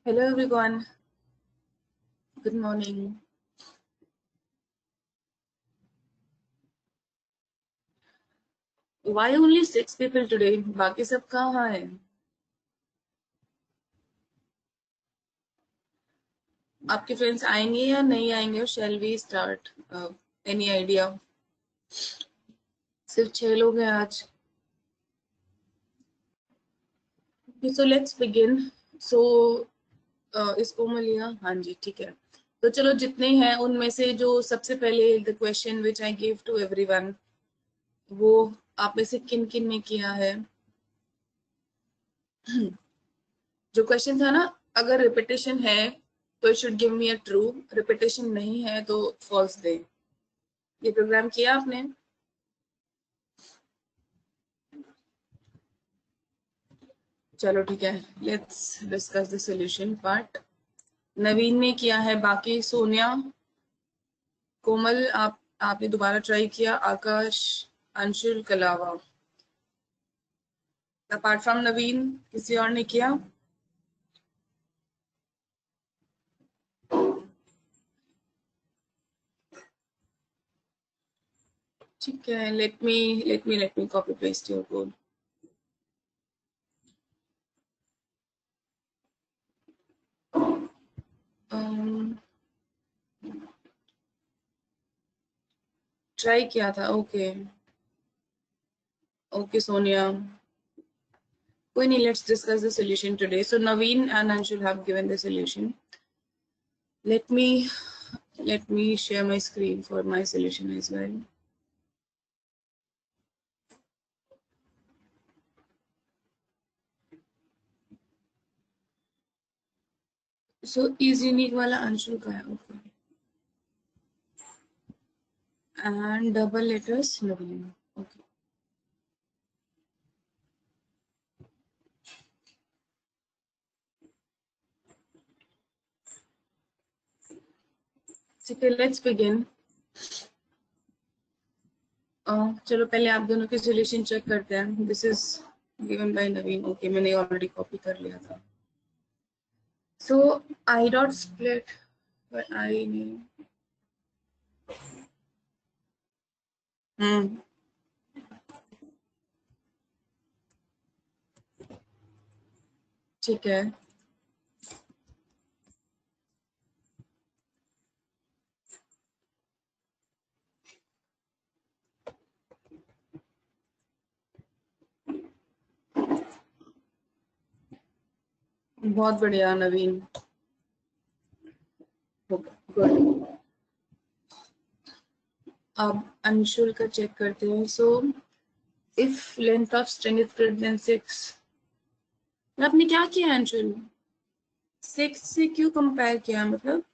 Hello everyone, good morning. Why only 6 people today? बाकी सब कहाँ हैं? आपके फ्रेंड्स आएंगे या नहीं आएंगे? Shall we start? Any idea? सिर्फ 6 लोग हैं आज. Okay, so let's begin. So इसको मैं लिया. हाँ जी, ठीक है. तो चलो जितने हैं उनमें से जो सबसे पहले the question which I gave to everyone, वो आप में से किन किन ने किया है? जो क्वेश्चन था ना, अगर रिपीटेशन है तो it should give me a true, repetition नहीं है तो फॉल्स दे. ये प्रोग्राम किया आपने? चलो ठीक है, let's discuss the solution part. Naveen ने किया है, बाकी सोनिया, कोमल, आपने दोबारा ट्राई किया, आकाश, अंशुल, कलावा. अपार्ट फ्रॉम नवीन किसी और ने किया? ठीक है, late me copy paste your code. Try किया था. ओके ओके सोनिया, कोई नहीं, let's discuss the solution today. So Naveen and Anshul have given the solution. Let me share my screen for my solution as well. So is unique वाला Anshul का है. Okay. And double letters Naveen. Okay. ठीक है, let's begin. चलो पहले आप दोनों के solution check करते हैं. This is given by Naveen. Okay, मैंने already copy कर लिया था. So I dot split by I name. ठीक है. बहुत बढ़िया नवीन. गुड. अब अंशुल का चेक करते हैं. So if length of string is greater then 6, आपने क्या किया अंशुल? 6 से क्यों कंपेयर किया? मतलब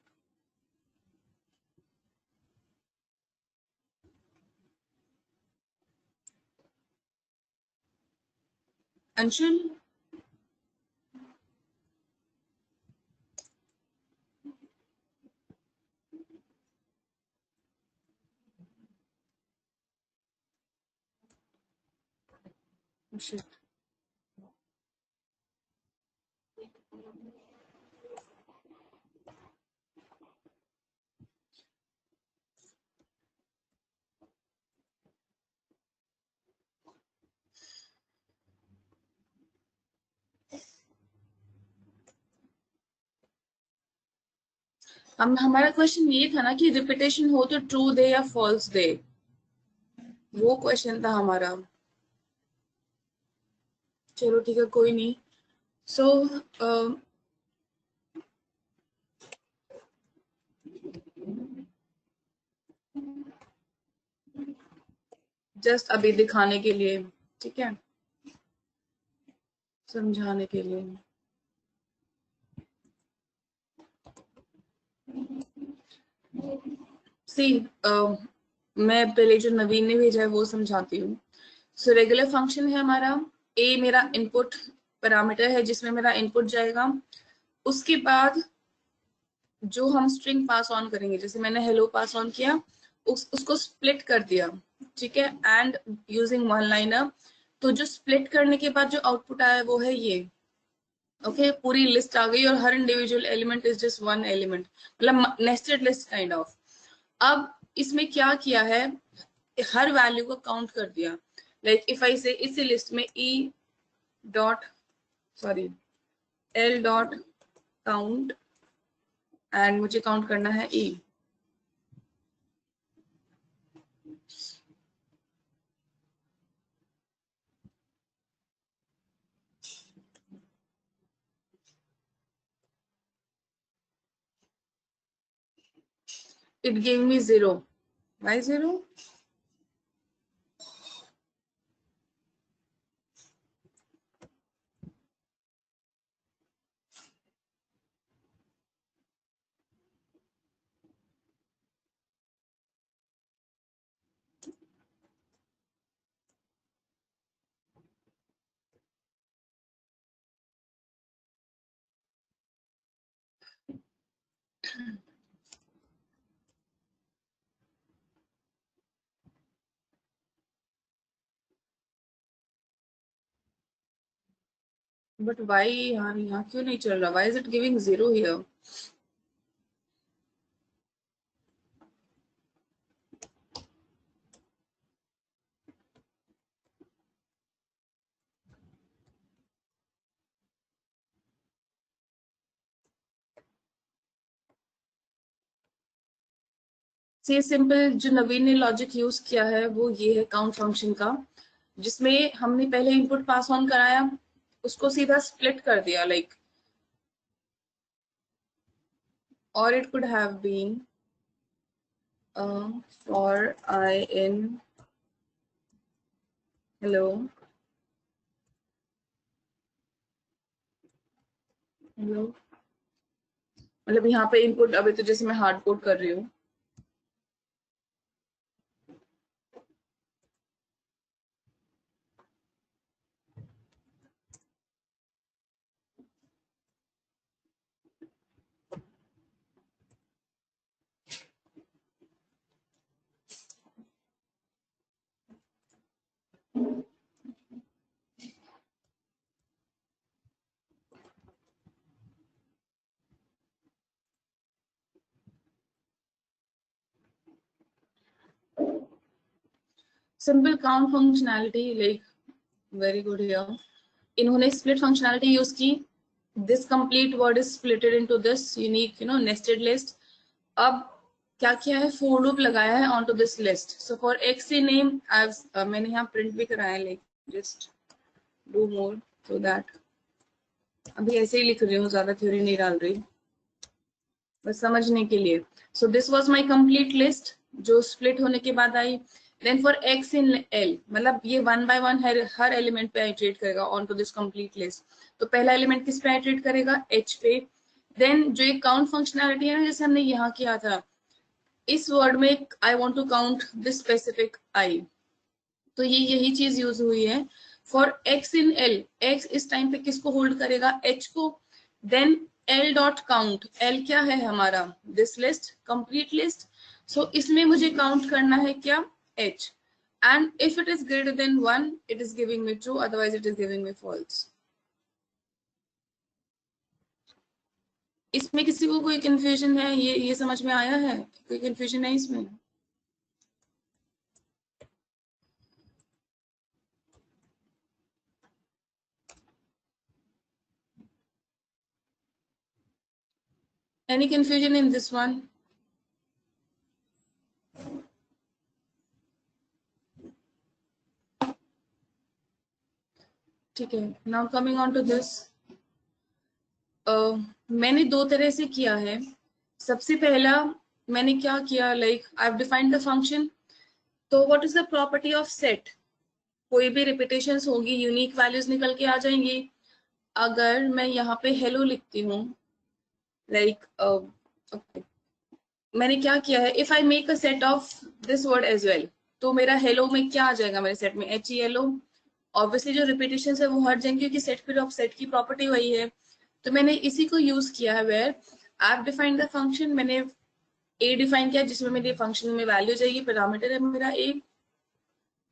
अंशुल, हम हमारा क्वेश्चन ये था ना कि रिपीटेशन हो तो ट्रू दे या फॉल्स दे, वो क्वेश्चन था हमारा. चलो ठीक है, कोई नहीं. सो जस्ट अभी दिखाने के लिए, ठीक है, समझाने के लिए. सी मैं पहले जो नवीन ने भेजा है वो समझाती हूँ. सो रेगुलर फंक्शन है हमारा. ए मेरा इनपुट पैरामीटर है जिसमें मेरा इनपुट जाएगा. उसके बाद जो हम स्ट्रिंग पास ऑन करेंगे, जैसे मैंने हेलो पास ऑन किया, उसको स्प्लिट कर दिया, ठीक है, एंड यूजिंग वन लाइनर. तो जो स्प्लिट करने के बाद जो आउटपुट आया वो है ये. ओके पूरी लिस्ट आ गई और हर individual element is just one element, मतलब नेस्टेड लिस्ट काइंड ऑफ। अब इसमें क्या किया है, हर वैल्यू को काउंट कर दिया। लाइक इफ आई से इसी लिस्ट में E dot sorry L dot count, and मुझे काउंट करना है ई। It gave me 0. Why 0? But why यहाँ क्यों नहीं चल रहा? Why is it giving 0 here? से सिंपल जो नवीन ने लॉजिक यूज किया है वो ये है काउंट फंक्शन का, जिसमें हमने पहले इनपुट पास ऑन कराया, उसको सीधा स्प्लिट कर दिया लाइक, और it could have been for I in hello hello, मतलब यहाँ पे इनपुट अभी तो जैसे मैं हार्ड कोड कर रही हूँ, simple count functionality like very good here. इन्होंने स्प्लिट फंक्शनैलिटी यूज की, this complete word is splitted into this unique nested list. अब क्या किया है, फोर लूप लगाया है on to this list. So for x c name मैंने यहाँ प्रिंट भी कराया है, like just do more so that, अभी ऐसे ही लिख रही हूँ, ज्यादा थ्योरी नहीं डाल रही, बस समझने के लिए। So this was my complete list जो स्प्लिट होने के बाद आई। Then for x in l, मतलब ये वन बाय वन हर एलिमेंट पे आइटरेट करेगा on to this complete list. तो पहला एलिमेंट किस पे आइटरेट करेगा, एच पे। देन जो एक काउंट फंक्शनैलिटी है ना, जैसे हमने यहाँ किया था, इस वर्ड में I want to count this specific I, तो ये यही चीज यूज हुई है। For x in l, x इस टाइम पे किसको होल्ड करेगा, एच को। Then l dot count, l क्या है हमारा, this list complete list. So इसमें मुझे काउंट करना है क्या, h, and if it is greater than 1 it is giving me true, otherwise it is giving me false. इसमें किसी को कोई कंफ्यूजन है, ये समझ में आया है, कोई कंफ्यूजन है इसमें? Any confusion in this one? ठीक है, now coming on to this, मैंने दो तरह से किया है। सबसे पहला मैंने क्या किया, like I have defined the function. तो what is the property of set, कोई भी रिपीटेशंस होगी यूनिक वैल्यूज निकल के आ जाएंगी। अगर मैं यहाँ पे हेलो लिखती हूँ, लाइक okay, मैंने क्या किया है, if I make a set of this word as well, तो मेरा हेलो में क्या आ जाएगा, मेरे सेट में h e l o. Obviously जो रिपीटेशन है वो हट जाएंगे, क्योंकि सेट फिर ऑफ सेट की प्रॉपर्टी वही है। तो मैंने इसी को यूज किया है, where I have defined the function, मैंने ए डिफाइन किया जिसमें मेरे फंक्शन में वैल्यू जाएगी, पैरामीटर है मेरा ए।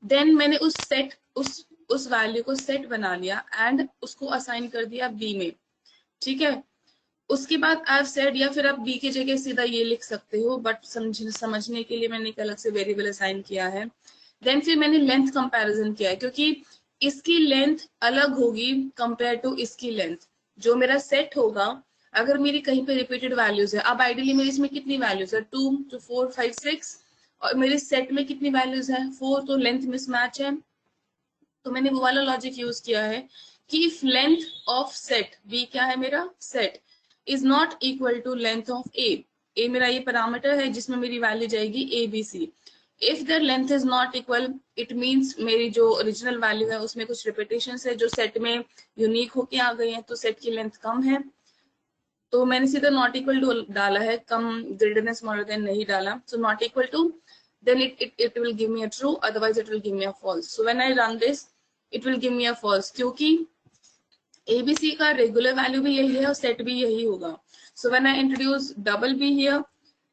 देन मैंने उस सेट उस वैल्यू को सेट बना लिया एंड उसको असाइन कर दिया बी में। ठीक है। उसके बाद आई सेड, या फिर आप बी की जगह सीधा ये लिख सकते हो, बट समझने के लिए मैंने एक अलग से वेरिएबल असाइन किया है। देन फिर मैंने लेंथ कंपैरिजन किया है, क्योंकि इसकी लेंथ अलग होगी कंपेयर टू इसकी लेंथ। जो मेरा सेट होगा, अगर मेरी कहीं पे रिपीटेड वैल्यूज है, अब आइडियली मेरी इसमें कितनी वैल्यूज है, 2 to 4 5 6, और मेरे सेट में कितनी वैल्यूज है, 4, तो लेंथ मिसमैच है। तो मैंने वो वाला लॉजिक यूज किया है कि if length of set B, क्या है मेरा set, is not equal to length of A, A मेरा ये पैरामीटर है जिसमें मेरी वैल्यू जाएगी A B C. If there length is not equal, it means मेरी जो ओरिजिनल वैल्यू है उसमें कुछ रिपीटेशन है जो सेट में यूनिक होके आ गई है, तो सेट की लेंथ कम है। तो मैंने सीधा नॉट इक्वल टू डाला है, कम ग्रेटर देन स्मॉलर देन नहीं डाला। So not equal to, then it will give me a true, otherwise it will give me a false. So when I run this, it will give me a false, क्योंकि abc का regular value भी यही है और set भी यही होगा। So when I introduce double b here,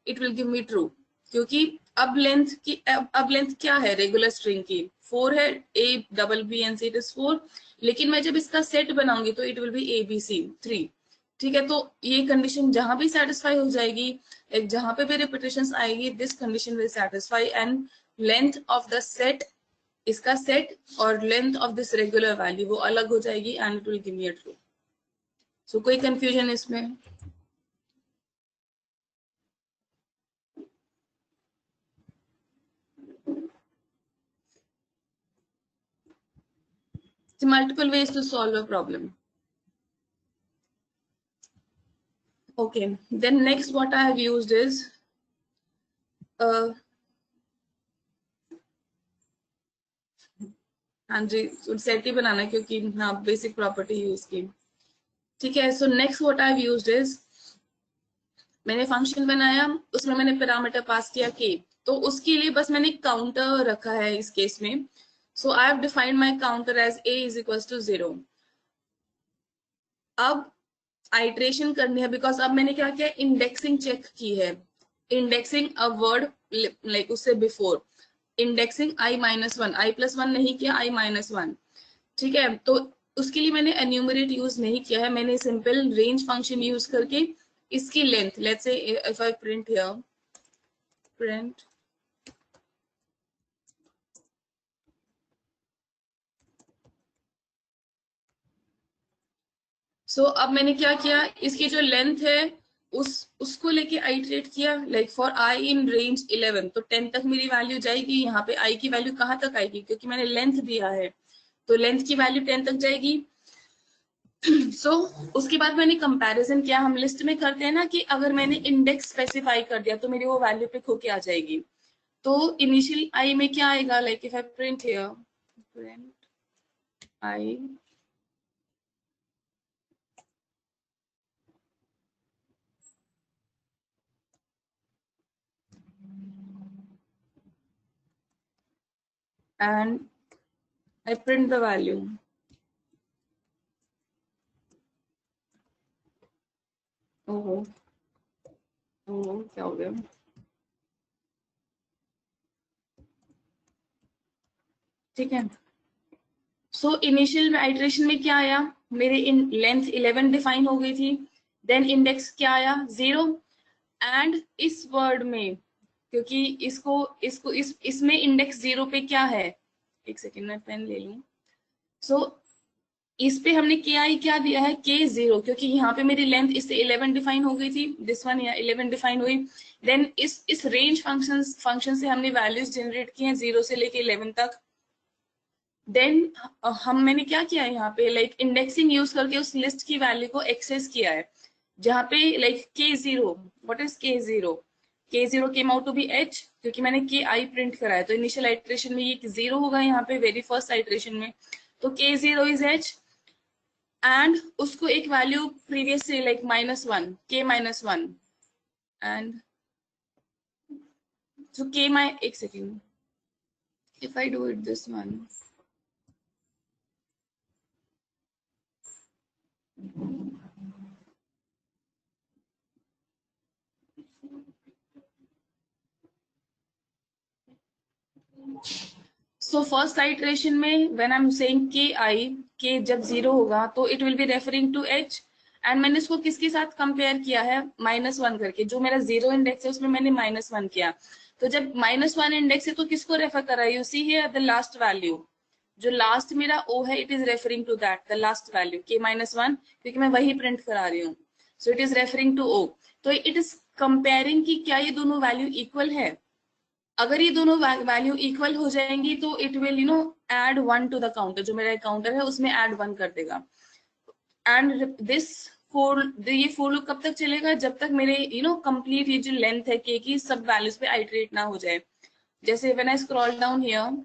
it will give me true, क्योंकि अब लेंथ क्या है रेगुलर स्ट्रिंग की, 4 है, a double b and c, it is 4, लेकिन मैं जब इसका सेट बनाऊंगी तो इट विल बी abc 3। ठीक है, तो ये कंडीशन जहां भी सेटिस्फाई हो जाएगी, एक जहां पे भी रिपीटेशंस आएगी, this condition will satisfy, and length of the set, इसका सेट और length of this regular value वो अलग हो जाएगी, and it will give me a true. So कोई कंफ्यूजन इसमें? Multiple ways to solve a problem. Okay, then next what I have used is हाँ जी, set ही बनाना है, क्योंकि हाँ बेसिक प्रॉपर्टी यूज की। ठीक है, so next what I have used is, मैंने फंक्शन बनाया, उसमें मैंने पैरामीटर पास किया के, तो उसके लिए बस मैंने काउंटर रखा है इस केस में। So I have defined my counter as a is equal to 0। अब आइट्रेशन करनी है, बिकॉज अब मैंने क्या किया, इंडेक्सिंग चेक की है, इंडेक्सिंग अ वर्ड लाइक उससे बिफोर, इंडेक्सिंग i-1, i+1 नहीं किया, i-1। ठीक है, तो उसके लिए मैंने एन्यूमरेट यूज नहीं किया है, मैंने सिंपल रेंज फंक्शन यूज करके इसकी length, let's say if I print here, print अब मैंने क्या किया, इसकी जो लेंथ है उसको लेके आइटरेट किया, like for I in range 11, तो 10 तक मेरी वैल्यू जाएगी, यहाँ पे आई की वैल्यू कहाँ तक आएगी, क्योंकि मैंने लेंथ दिया है, तो लेंथ की वैल्यू 10 तक जाएगी। उसके बाद मैंने कंपैरिजन किया, हम लिस्ट में करते हैं ना कि अगर मैंने इंडेक्स स्पेसिफाई कर दिया तो मेरी वो वैल्यू पिक होके आ जाएगी। तो इनिशियल आई में क्या आएगा, like if I print here, print I, and I print the value. ओहो, ओहो क्या हो गया, ठीक है। इनिशियल आइट्रेशन में क्या आया, मेरे इन लेंथ 11 डिफाइन हो गई थी, देन इंडेक्स क्या आया 0, एंड इस वर्ड में, क्योंकि इसको इसको इसमें इंडेक्स 0 पे क्या है, एक सेकेंड मैं पेन ले लूं। सो इस पे हमने के आई क्या दिया है, के 0, क्योंकि यहाँ पे मेरी लेंथ इससे 11 डिफाइन हो गई थी, दिस वन या 11 डिफाइन हुई। देन इस रेंज फंक्शन से हमने वैल्यूज जनरेट की हैं 0 से लेके 11 तक। देन मैंने क्या किया है यहाँ पे, लाइक इंडेक्सिंग यूज करके उस लिस्ट की वैल्यू को एक्सेस किया है, जहाँ पे like k0, what is k0, k0 came out to be h, क्योंकि मैंने के आई प्रिंट करा है, तो इनिशियल आइट्रेशन में ये 0 होगा यहाँ पे वेरी फर्स्ट आइट्रेशन में, तो k0 इज h, एंड उसको एक वैल्यू प्रीवियस से like -1, k-1, and so k my, एक second, if I do it this one, so first iteration में व्हेन आई एम सेइंग के आई, के जब 0 होगा तो it will be referring to h, and मैंने इसको किसके साथ कंपेयर किया है, -1 करके, जो मेरा 0 इंडेक्स है उसमें मैंने -1 किया। तो जब -1 इंडेक्स है तो किसको रेफर कर रहा है, you see here the last value, जो लास्ट मेरा ओ है, it is referring to that the last value k-1, क्योंकि मैं वही प्रिंट करा रही हूँ, so it is referring to O. तो इट इज कंपेयरिंग कि क्या ये दोनों वैल्यू इक्वल है। अगर ये दोनों वैल्यू इक्वल हो जाएंगी तो it will add 1 to the counter, जो मेरा काउंटर है उसमें ऐड 1 कर देगा। एंड दिस ये फोर लूप कब तक चलेगा, जब तक मेरे कंप्लीट ये जो लेंथ है के की सब वैल्यूज पे आइटरेट ना हो जाए। जैसे when I scroll down here,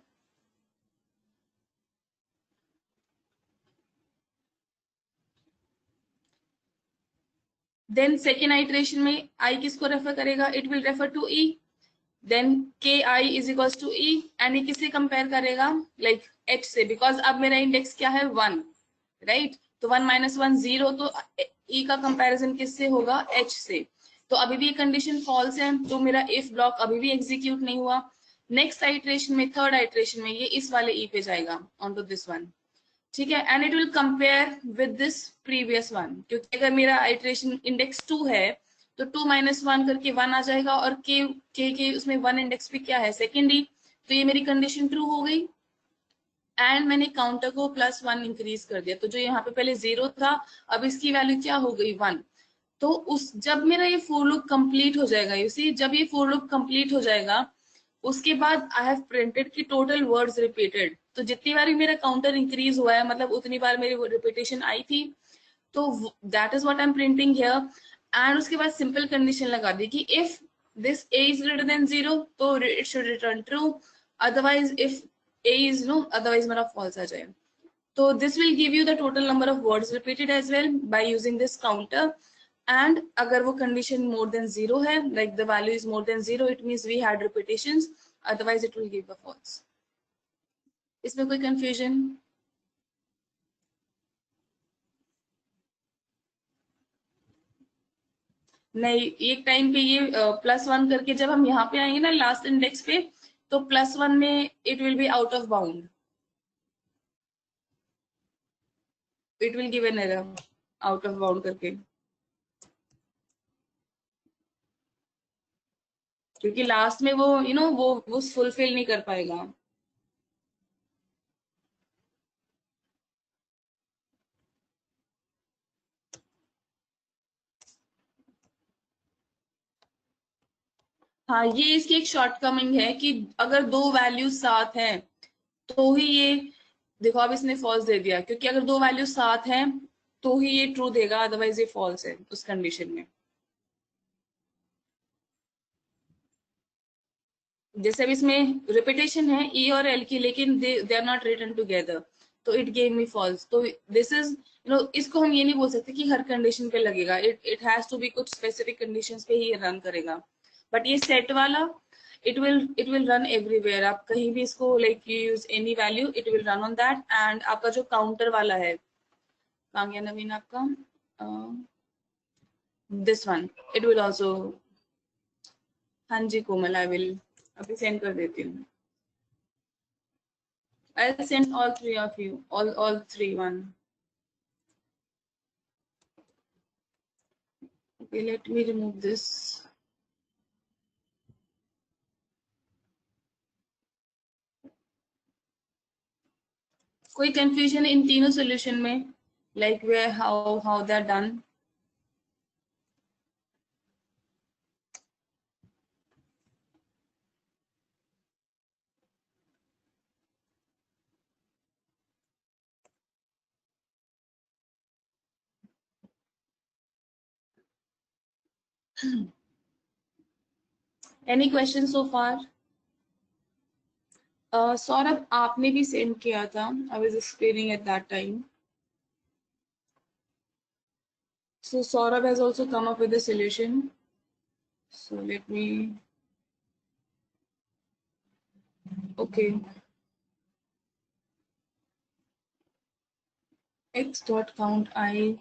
then second iteration में आई किसको रेफर करेगा, it will refer to e, then के i is equal to e, and ये किससे कंपेयर करेगा, लाइक एच से, बिकॉज अब मेरा इंडेक्स क्या है 1, राइट। तो 1 - 1 0, तो ई का कंपैरिजन किससे होगा, एच से। तो अभी भी कंडीशन फॉल्स है, तो मेरा इफ ब्लॉक अभी भी एग्जीक्यूट नहीं हुआ। नेक्स्ट आइटरेशन में, थर्ड आइटरेशन में, ये इस वाले ई पे जाएगा ऑन टू दिस वन, ठीक है, and it will compare with this previous one, क्योंकि अगर मेरा आइटरेशन इंडेक्स 2 है तो 2 - 1 करके 1 आ जाएगा, और के उसमें 1 इंडेक्स पे क्या है, सेकेंड ई। तो ये मेरी कंडीशन ट्रू हो गई, एंड मैंने काउंटर को +1 इंक्रीज कर दिया, तो जो यहाँ पे पहले 0 था, अब इसकी वैल्यू क्या हो गई, 1। तो उस जब मेरा ये फोर लूप कंप्लीट हो जाएगा, यू सी, जब ये फोर लूप कंप्लीट हो जाएगा, उसके बाद आई हैव प्रिंटेड की टोटल वर्ड्स रिपीटेड, तो जितनी बार भी मेरा काउंटर इंक्रीज हुआ है, मतलब उतनी बार मेरी रिपीटेशन आई थी, तो that is what I am printing here. And उसके बाद सिंपल कंडीशन लगा दी कि if this a is greater than 0, तो it should return true, otherwise if a is no, otherwise मेरा फॉल्स आ जाए। तो this will give you the total number of words repeated as well by using this counter. And अगर वो condition more than 0 है, like the value is more than 0, it means we had repetitions, otherwise it will give the false. इसमें कोई confusion? नहीं, एक time पे ये +1 करके जब हम यहाँ पे आएंगे ना लास्ट इंडेक्स पे, तो +1 में it will be out of bound, it will give an error out of bound करके, क्योंकि लास्ट में वो वो फुलफिल नहीं कर पाएगा। हाँ, ये इसकी एक शॉर्टकमिंग है कि अगर दो वैल्यूज साथ हैं तो ही ये, देखो अब इसने फॉल्स दे दिया, क्योंकि अगर दो वैल्यूज साथ हैं तो ही ये ट्रू देगा, अदरवाइज ये फॉल्स है उस कंडीशन में। जैसे अब इसमें रिपीटेशन है ई और एल की, लेकिन they are not written together, तो इट गेव मी फॉल्स। तो दिस इज इसको हम ये नहीं बोल सकते कि हर कंडीशन पे लगेगा, it it has to be कुछ स्पेसिफिक कंडीशंस पे ही रन करेगा। बट ये सेट वाला इट विल रन एवरीवेयर, आप कहीं भी इसको like you use any value, it will run on that. And आपका जो काउंटर वाला है, कहाँ गया नवीन आपका, this one, it will also, हाँ जी कोमल, आई विल अभी सेंड कर देती हूँ। I'll send all three of you, all three one. Okay, let me remove this. कोई confusion इन तीनों solution में, like where how they're done? Any questions so far? Saurabh आपने भी send किया था, I was explaining at that time. So Saurabh has also come up with a solution. So let me, okay, x dot count I.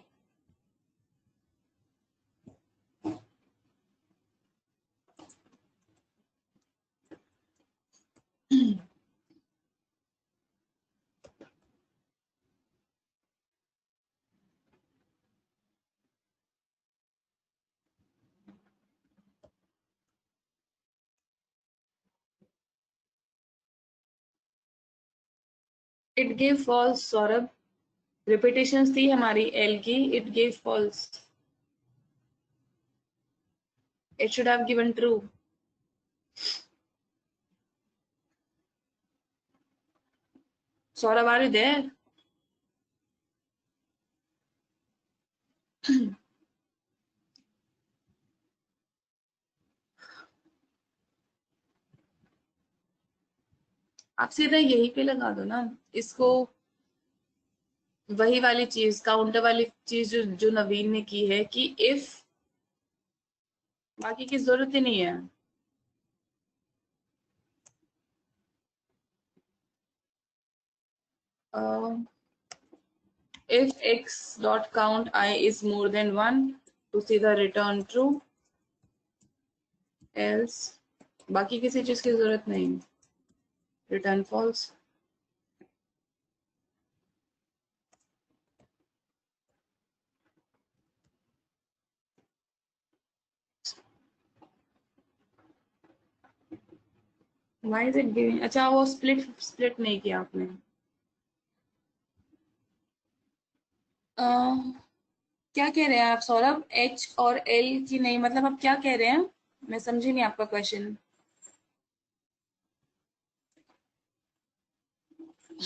It give false Saurabh, repetitions थी हमारी L की, it give false, it should have given true. Saurabh are you there? आप सीधा यहीं पे लगा दो ना इसको, वही वाली चीज, काउंटर वाली चीज जो जो नवीन ने की है कि इफ, बाकी की जरूरत ही नहीं है। If x dot count I is more than 1 तो सीधा रिटर्न ट्रू, एल्स बाकी किसी चीज की जरूरत नहीं, return false. Why is it giving? अच्छा वो स्प्लिट स्प्लिट नहीं किया आपने। क्या कह रहे हैं आप सौरभ, एच और एल की नहीं, मतलब आप क्या कह रहे हैं? मैं समझी नहीं आपका क्वेश्चन।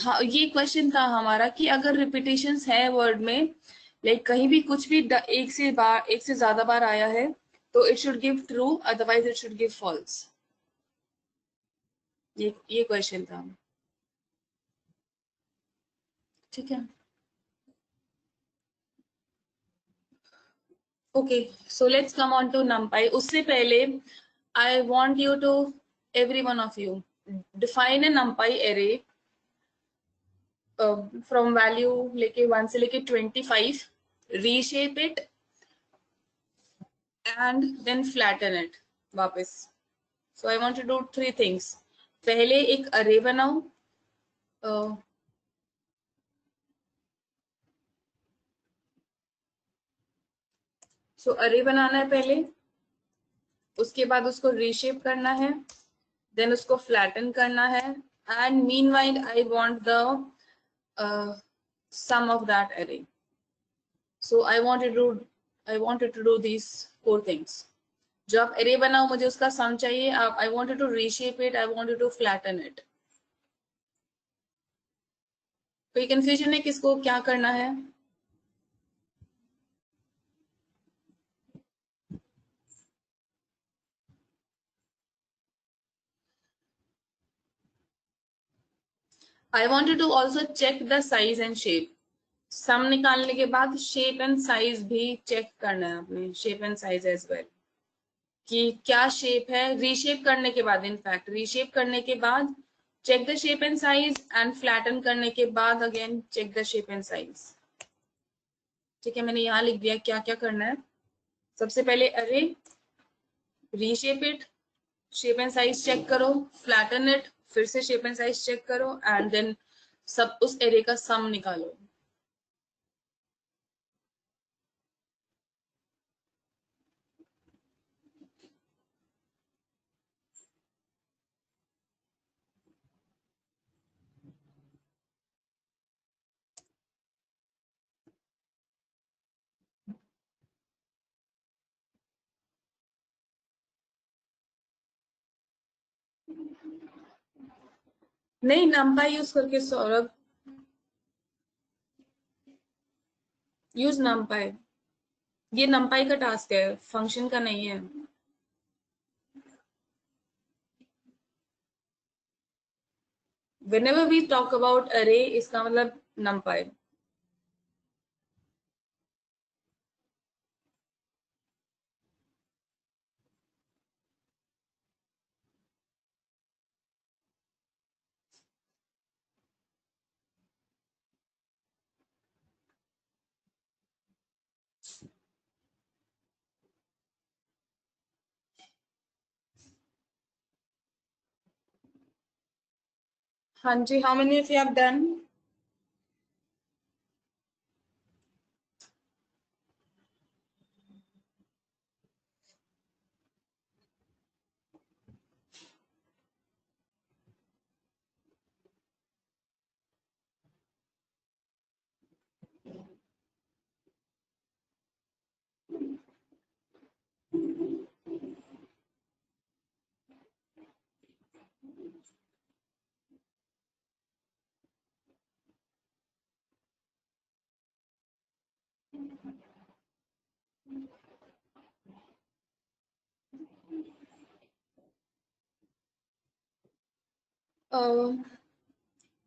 हाँ ये क्वेश्चन था हमारा कि अगर रिपीटेशंस है वर्ड में, लाइक कहीं भी कुछ भी एक से ज्यादा बार आया है तो it should give true, otherwise it should give false. ये क्वेश्चन था। ठीक है, okay, so let's come on to numpy। उससे पहले I want you to, every one of you, define a numpy array from value लेके 1 से लेके 25, reshape it and then flatten it वापस। So I want to do 3 things. पहले एक अरे बनाओ, सो अरे बनाना है पहले, उसके बाद उसको रीशेप करना है, देन उसको फ्लैटन करना है, and meanwhile I want the sum of that array. So I wanted to do these 4 things. जो आप array बनाओ मुझे उसका sum चाहिए, आप I wanted to reshape it, I wanted to flatten it. कोई confusion है किसको क्या करना है? I wanted to also check the size and shape. सम निकालने के बाद शेप एंड साइज भी चेक करना है आपने, shape and size as well, कि क्या शेप है। रीशेप करने के बाद, इनफैक्ट रीशेप करने के बाद check the shape and size, and flatten करने के बाद again check the shape and size. ठीक है, मैंने यहाँ लिख दिया क्या क्या करना है। सबसे पहले array, reshape it, shape and size check करो, फ्लैटन इट, फिर से शेप एंड साइज चेक करो, एंड देन सब उस एरे का सम निकालो। नहीं, नंपाई यूज करके सौरभ, यूज नंपाई। ये नंपाई का टास्क है, फंक्शन का नहीं है। whenever we talk about array इसका मतलब numpy। हाँ जी, how many of you have done?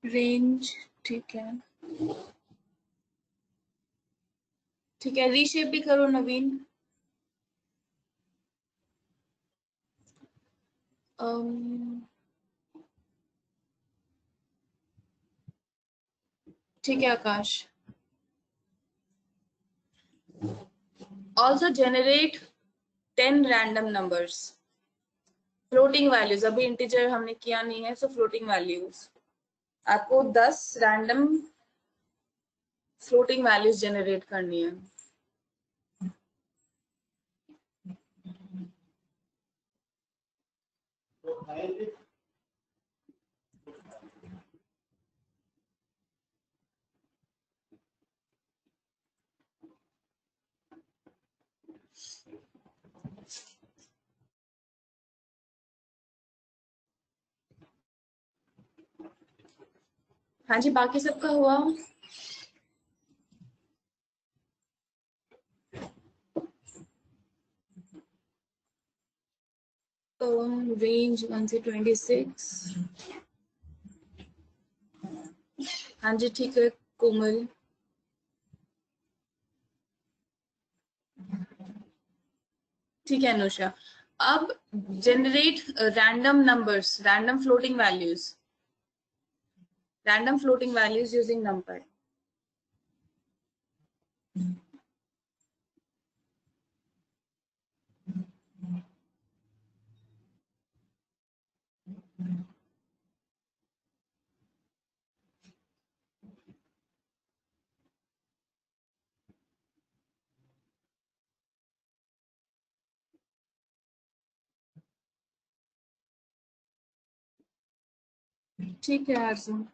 Range ठीक है, ठीक है, रीशेप भी करो नवीन। ठीक है Akash. Also generate 10 random numbers, floating values, अभी इंटीजर हमने किया नहीं है, सो फ्लोटिंग वैल्यूज। आपको 10 रैंडम फ्लोटिंग वैल्यूज जनरेट करनी है। हाँ जी, बाकी सबका हुआ? रेंज 1 से 26। हाँ जी, ठीक है कोमल। ठीक है अनुषा। अब generate random numbers, random floating values, random floating values using number. ठीक है आरजू।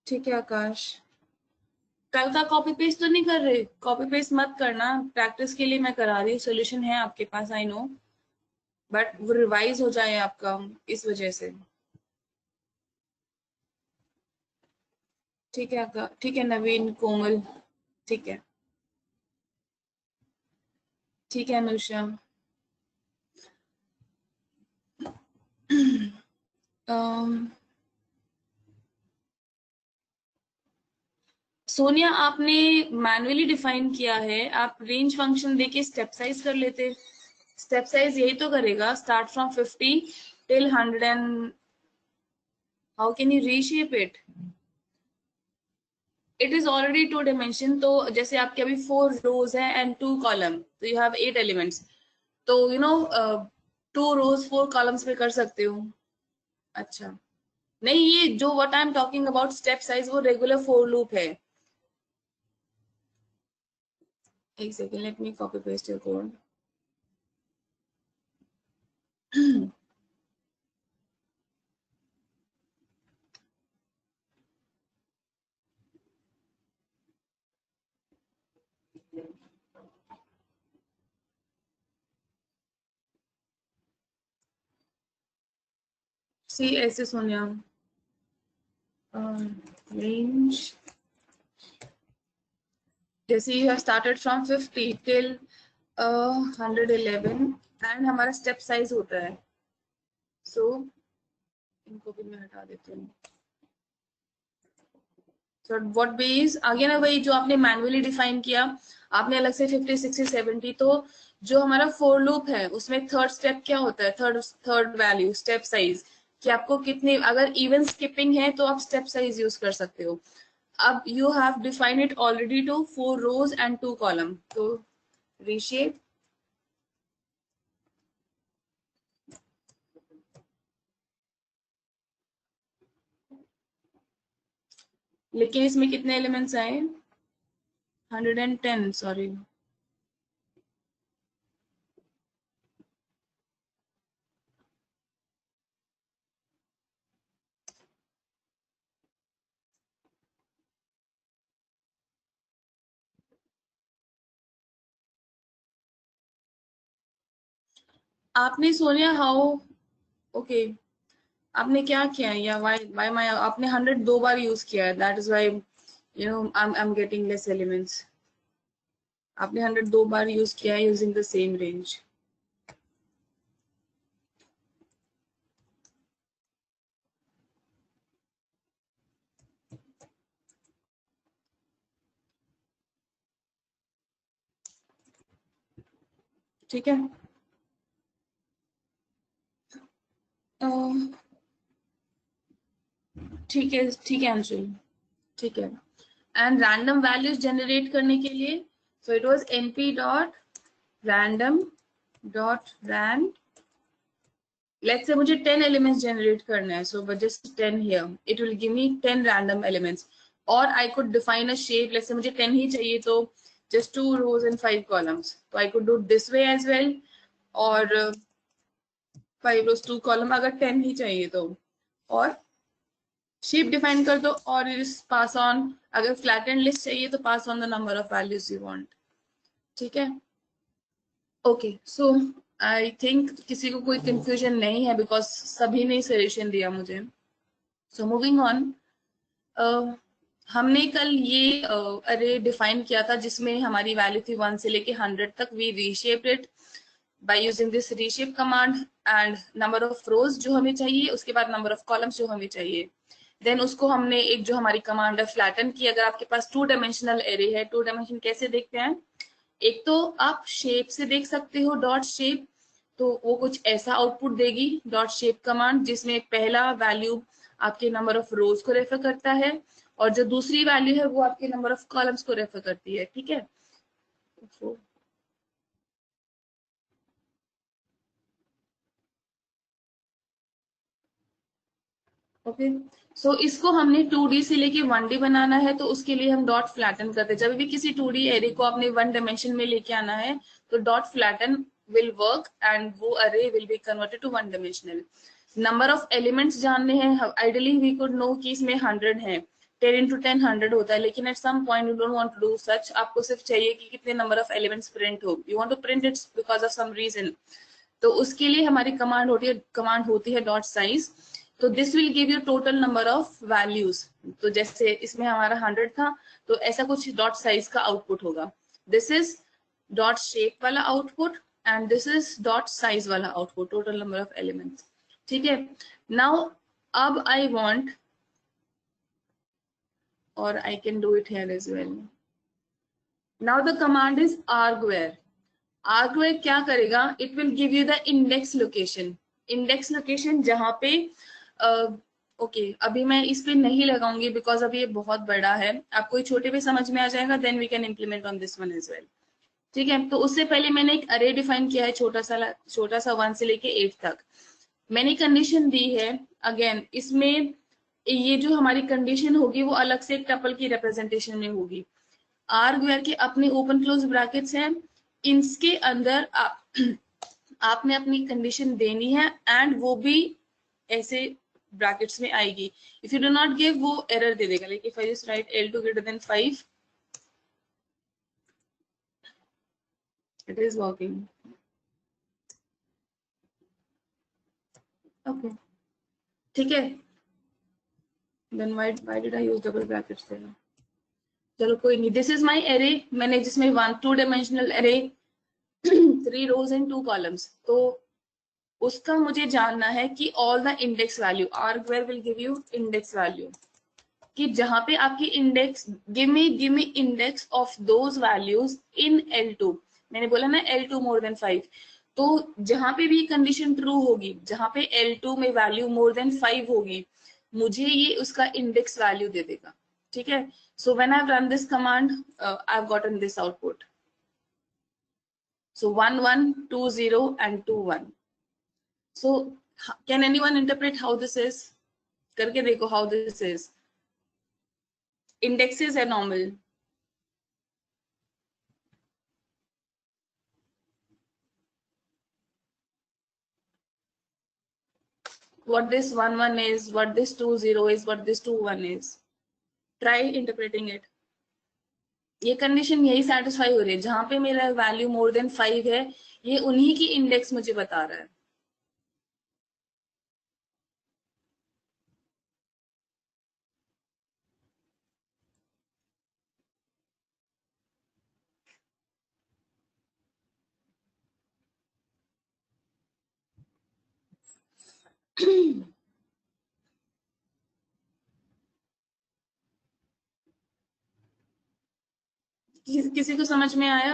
ठीक है आकाश। कल का कॉपी पेस्ट तो नहीं कर रहे? कॉपी पेस्ट मत करना, प्रैक्टिस के लिए मैं करा रही हूँ, सोल्यूशन है आपके पास आई नो, बट वो रिवाइज हो जाए आपका, इस वजह से। ठीक है आका, ठीक है नवीन कोमल। ठीक है, ठीक है अनुषा। सोनिया, आपने मैन्युअली डिफाइन किया है, आप रेंज फंक्शन देके स्टेप साइज कर लेते। स्टेप साइज यही तो करेगा, start from 50 till 100 and how can you reshape it? It is already 2 dimension, तो जैसे आपके अभी 4 रोज है एंड 2 कॉलम, तो यू हैव 8 एलिमेंट्स, तो यू नो 2 रोज 4 कॉलम्स पे कर सकते हो। अच्छा, नहीं, ये जो what I am talking about step size, वो रेगुलर फॉर लूप है। एक second, let me copy paste your code. See ऐसे सोनिया, range, जैसे you have started from 50 till 111 and हमारा स्टेप साइज होता है, सो इनको भी मैं हटा देती हूँ। सो व्हाट बेस आगे ना, वही जो आपने मैन्युअली डिफाइन किया, आपने अलग से 50 60 70, तो जो हमारा फोर लूप है उसमें थर्ड स्टेप क्या होता है, third third value step size, कि आपको कितने, अगर इवन स्किपिंग है तो आप स्टेप साइज यूज कर सकते हो। अब you have defined it already to 4 rows and 2 column, तो reshape, लेकिन इसमें कितने एलिमेंट्स आए? 110, सॉरी। आपने सोनिया हाउ, ओके, आपने क्या किया, या वाई माई, आपने 100 2 बार यूज किया है, that is why you know I am getting less elements. आपने 100 2 बार यूज किया है यूजिंग द सेम रेंज। ठीक है, ठीक है अंशुल, ठीक है। एंड रैंडम वैल्यूज जनरेट करने के लिए so it was np dot random dot rand, let's say मुझे 10 एलिमेंट्स जनरेट करना है, so but just 10 here, it will give me 10 random elements. और I could define a shape, let's say मुझे 10 ही चाहिए तो just 2 rows and 5 columns, so I could do this way as well, और 5 rows 2 column अगर 10 ही चाहिए तो, और shape define कर दो और पास ऑन, अगर फ्लैटेंड लिस्ट चाहिए तो pass on the number of values you want. ठीक है, ओके। सो आई थिंक किसी को कोई कंफ्यूजन नहीं है बिकॉज सभी ने सजेशन दिया मुझे। सो मूविंग ऑन, हमने कल ये अरे डिफाइन किया था जिसमें हमारी वैल्यू थी 1 से लेके 100 तक। We reshaped it by using this reshape command, and number of rows जो हमें चाहिए, उसके बाद नंबर ऑफ कॉलम्स जो हमें चाहिए, देन उसको हमने एक जो हमारी कमांड है फ्लैटन की। अगर आपके पास 2 डायमेंशनल एरे है, 2 डायमेंशन कैसे देखते हैं, एक तो आप शेप से देख सकते हो, डॉट शेप, तो वो कुछ ऐसा आउटपुट देगी डॉट शेप कमांड, जिसमें पहला वैल्यू आपके नंबर ऑफ रोज को रेफर करता है और जो दूसरी वैल्यू है वो आपके नंबर ऑफ कॉलम्स को रेफर करती है। ठीक है, ओके। सो इसको हमने 2D से लेके 1D बनाना है, तो उसके लिए हम डॉट फ्लैटन करते हैं। जब भी किसी 2D एरे को आपने 1 डायमेंशन में लेके आना है तो dot flatten will work and वो array will be converted to 1 dimensional. Number of elements जानने हैं, आइडियली वी कुड नो कि इसमें 100 है, 10 into 10 100 होता है, लेकिन at some point you don't want to do such. आपको सिर्फ चाहिए कि कितने नंबर ऑफ एलिमेंट्स प्रिंट हो, you want to print its because of some reason, तो उसके लिए हमारी कमांड होती है डॉट साइज। तो this will give you total number of values. तो जैसे इसमें हमारा 100 था, तो ऐसा कुछ डॉट साइज का आउटपुट होगा। दिस इज डॉट शेप वाला output and this is dot size वाला output, total number of elements. ठीक है, नाउ अब आई वांट, और I can do it here as well. Now the command is argware। argware क्या करेगा, it will give you the index location. Index location जहां पे okay अभी मैं इस पे नहीं लगाऊंगी बिकॉज अभी ये बहुत बड़ा है, आपको ये छोटे पे समझ में आ जाएगा, then we can implement on this one as well. ठीक है, तो उससे पहले मैंने एक अरे डिफाइन किया है, छोटा सा 1 से लेके 8 तक। मैंने कंडीशन दी है, अगेन इसमें ये जो हमारी कंडीशन होगी वो अलग से एक टपल की रिप्रेजेंटेशन में होगी। आर्गवेयर के अपने ओपन क्लोज ब्रैकेट्स हैं, इसके अंदर आपने अपनी कंडीशन देनी है एंड वो भी ऐसे ब्रैकेट्स में आएगी। If you do not give, वो एरर दे देगा। Like if I just right L2 greater than 5, it is working. Okay, ठीक है, then why did I use double brackets there? चलो कोई नहीं, दिस इज माई एरे, मैंने जिसमें 2 dimensional array 3 rows and 2 columns, तो उसका मुझे जानना है कि all the index value, argware will give you index value, कि जहां पे आपकी index, give me index of those values in L2। मैंने बोला ना L2 मोर देन 5, तो जहां पे भी कंडीशन ट्रू होगी, जहां पे L2 में वैल्यू मोर देन 5 होगी, मुझे ये उसका इंडेक्स वैल्यू दे देगा। ठीक है, सो when I have run this command I have gotten this output. So 1 1 2 0 and 2 1. So can anyone interpret how this is? करके देखो how this is. Indexes are normal. What this 1 1 is, what this 2 0 is, what this 2 1 is. Try interpreting it. ये condition यही satisfy हो रही है, जहां पे मेरा वैल्यू मोर देन 5 है, ये उन्हीं की इंडेक्स मुझे बता रहा है। किसी को समझ में आया?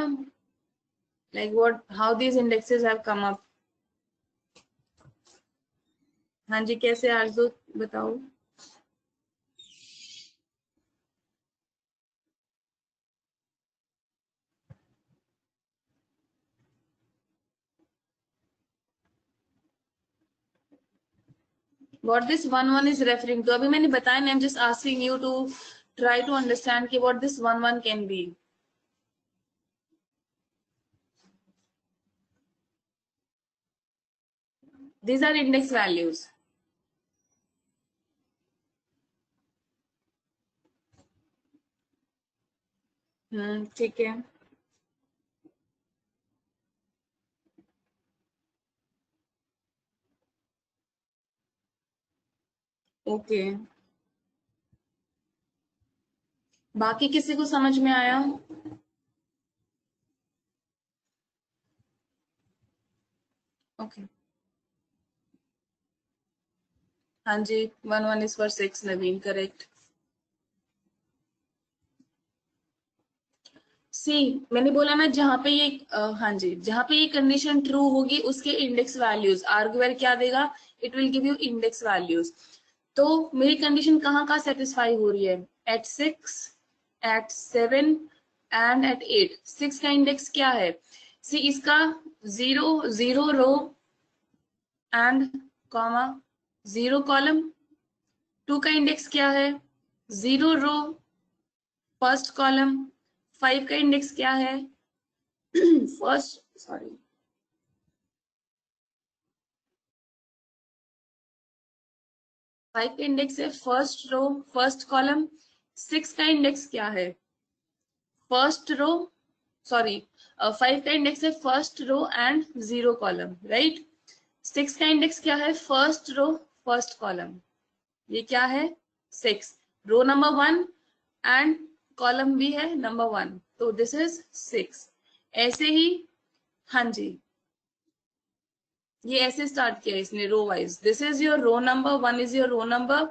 Like what, how these indexes have come up? हाँ जी, कैसे आरज़ू बताओ? What this 1 1 is referring to? अभी मैंने बताया ना, I'm just asking you to try to understand कि what this 1 1 can be. These are index values. ठीक है. ओके, बाकी किसी को समझ में आया? ओके, हाँ जी, 1 1 is for 6, नवीन, करेक्ट. सी, मैंने बोला ना, जहां पे ये हाँ जी, जहां पे ये कंडीशन ट्रू होगी उसके इंडेक्स वैल्यूज, आर्ग्यूअर क्या देगा? It will give you index values. तो मेरी कंडीशन कहाँ कहाँ सेटिस्फाई हो रही है? Eight 6, eight 7 and eight 8. 6 का इंडेक्स क्या है? सी, इसका 0 0 रो एंड कॉमा 0 कॉलम. 2 का इंडेक्स क्या है? 0 रो फर्स्ट कॉलम. 5 का इंडेक्स क्या है? फर्स्ट, सॉरी, 5 का इंडेक्स है फर्स्ट रो फर्स्ट कॉलम. 6 का इंडेक्स क्या है? फर्स्ट रो, सॉरी, 5 का इंडेक्स है first row and 0 column, right. 6 का इंडेक्स क्या है? First row first column. ये क्या है? 6, रो नंबर 1 एंड कॉलम भी है नंबर 1, तो दिस इज 6. ऐसे ही, हाँ जी, ये ऐसे स्टार्ट किया इसने row wise. This is your row number, 1 is your row number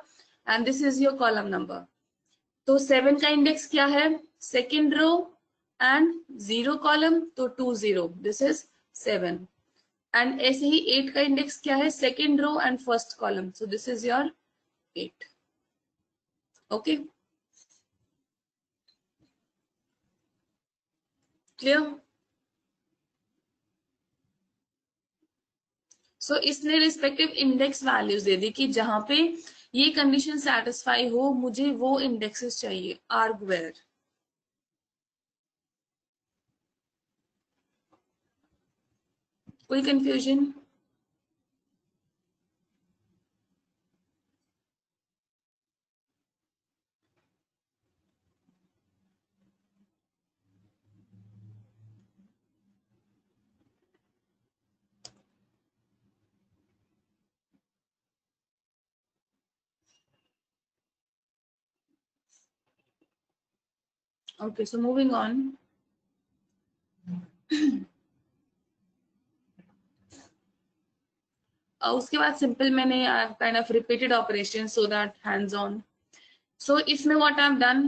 and this is your column number. तो 7 का इंडेक्स क्या है? सेकेंड रो एंड 0 कॉलम, तो 2 0, दिस इज 7. एंड ऐसे ही 8 का इंडेक्स क्या है? Second row and first column, so this is your 8. Okay, clear? So इसने रिस्पेक्टिव इंडेक्स वैल्यूज दे दी कि जहां पे ये कंडीशन सेटिस्फाई हो, मुझे वो इंडेक्सेस चाहिए, आर्गवेयर. कोई confusion? Okay, so moving on. उसके बाद सिंपल मैंने kind of repeated operation so that hands on. So इसमें what I have done,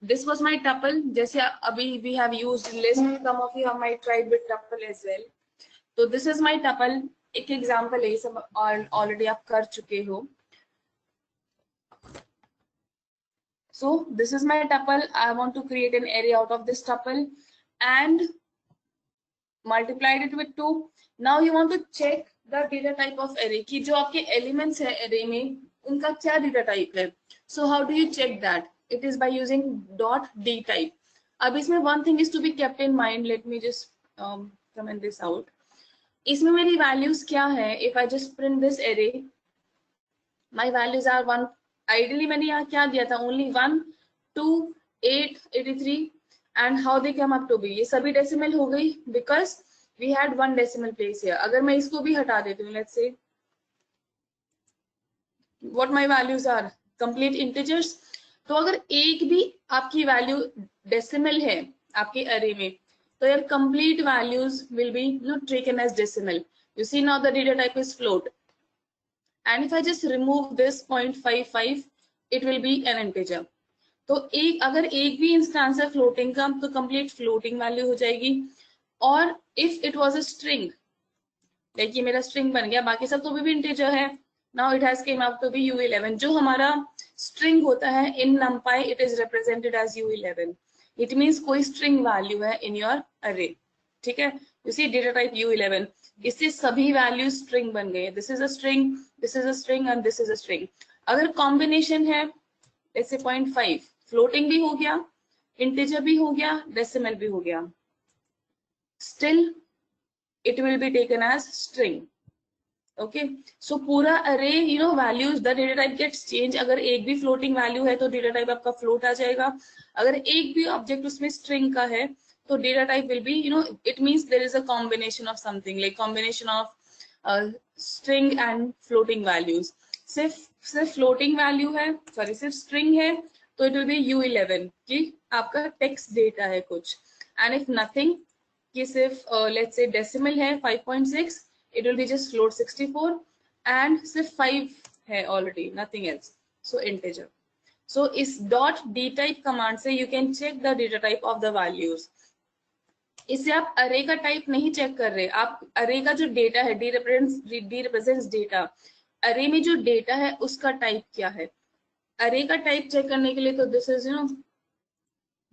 this was my tuple. जैसे अभी we have used list, some of you have my tried with tuple as well. तो this is my tuple. एक example है, सब already आप कर चुके हो. So this is my tuple. I want to create an array out of this tuple and multiplied it with 2. Now you want to check the data type of array कि जो आपके elements है array में उनका क्या data type है. So how do you check that? It is by using dot d type. अब इसमें one thing is to be kept in mind. Let me just comment this out. इसमें मेरी values क्या है? If I just print this array, my values are 1. Ideally मैंने यहाँ क्या दिया था? Only 1, 2, 8, 83 and how they come up to be. ये सभी डेसिमल हो गई because we had one decimal place here. अगर मैं इसको भी हटा देती हूँ, let's say what my values are complete integers. तो अगर एक भी आपकी वैल्यू डेसिमल है आपके अरे में, तो your complete values will be not taken as decimal. You see now the data type is float. and if I just remove this 0.55 it will be an integer. तो एक अगर एक भी इंस्टांस है फ्लोटिंग का तो कंप्लीट फ्लोटिंग वैल्यू हो जाएगी. और if it was a string, like ये मेरा स्ट्रिंग बन गया, बाकी सब तो भी इंटीजर है. Now it has came out to be u11. जो हमारा स्ट्रिंग होता है in numpy it is represented as u11. It means कोई स्ट्रिंग वैल्यू है इन योर अरे. ठीक है, you C data type u11. इससे सभी वैल्यू स्ट्रिंग बन गए. This is a string, this is a string and this is a string. अगर कॉम्बिनेशन है जैसे 0.5, फ्लोटिंग भी हो गया, इंटीजर भी हो गया, डेसिमल भी हो गया, still it will be taken as string. Okay, so पूरा array you know values the data type gets changed. अगर एक भी floating value है तो data type आपका float आ जाएगा. अगर एक भी object उसमें string का है तो data type will be you know it means there is a combination of something like combination of string and floating values. सिर्फ floating value है, sorry सिर्फ string है तो it will be u11 कि आपका text data है कुछ. And if nothing कि सिर्फ let's say decimal है 5.6, it will be just float 64 and सिर्फ 5 है already, nothing else, so integer. So इस dot d type command से you can check the data type of the values. इससे आप array का type नहीं check कर रहे, आप array का जो data है d represents data, array में जो data है उसका type क्या है. array का type check करने के लिए तो this is you know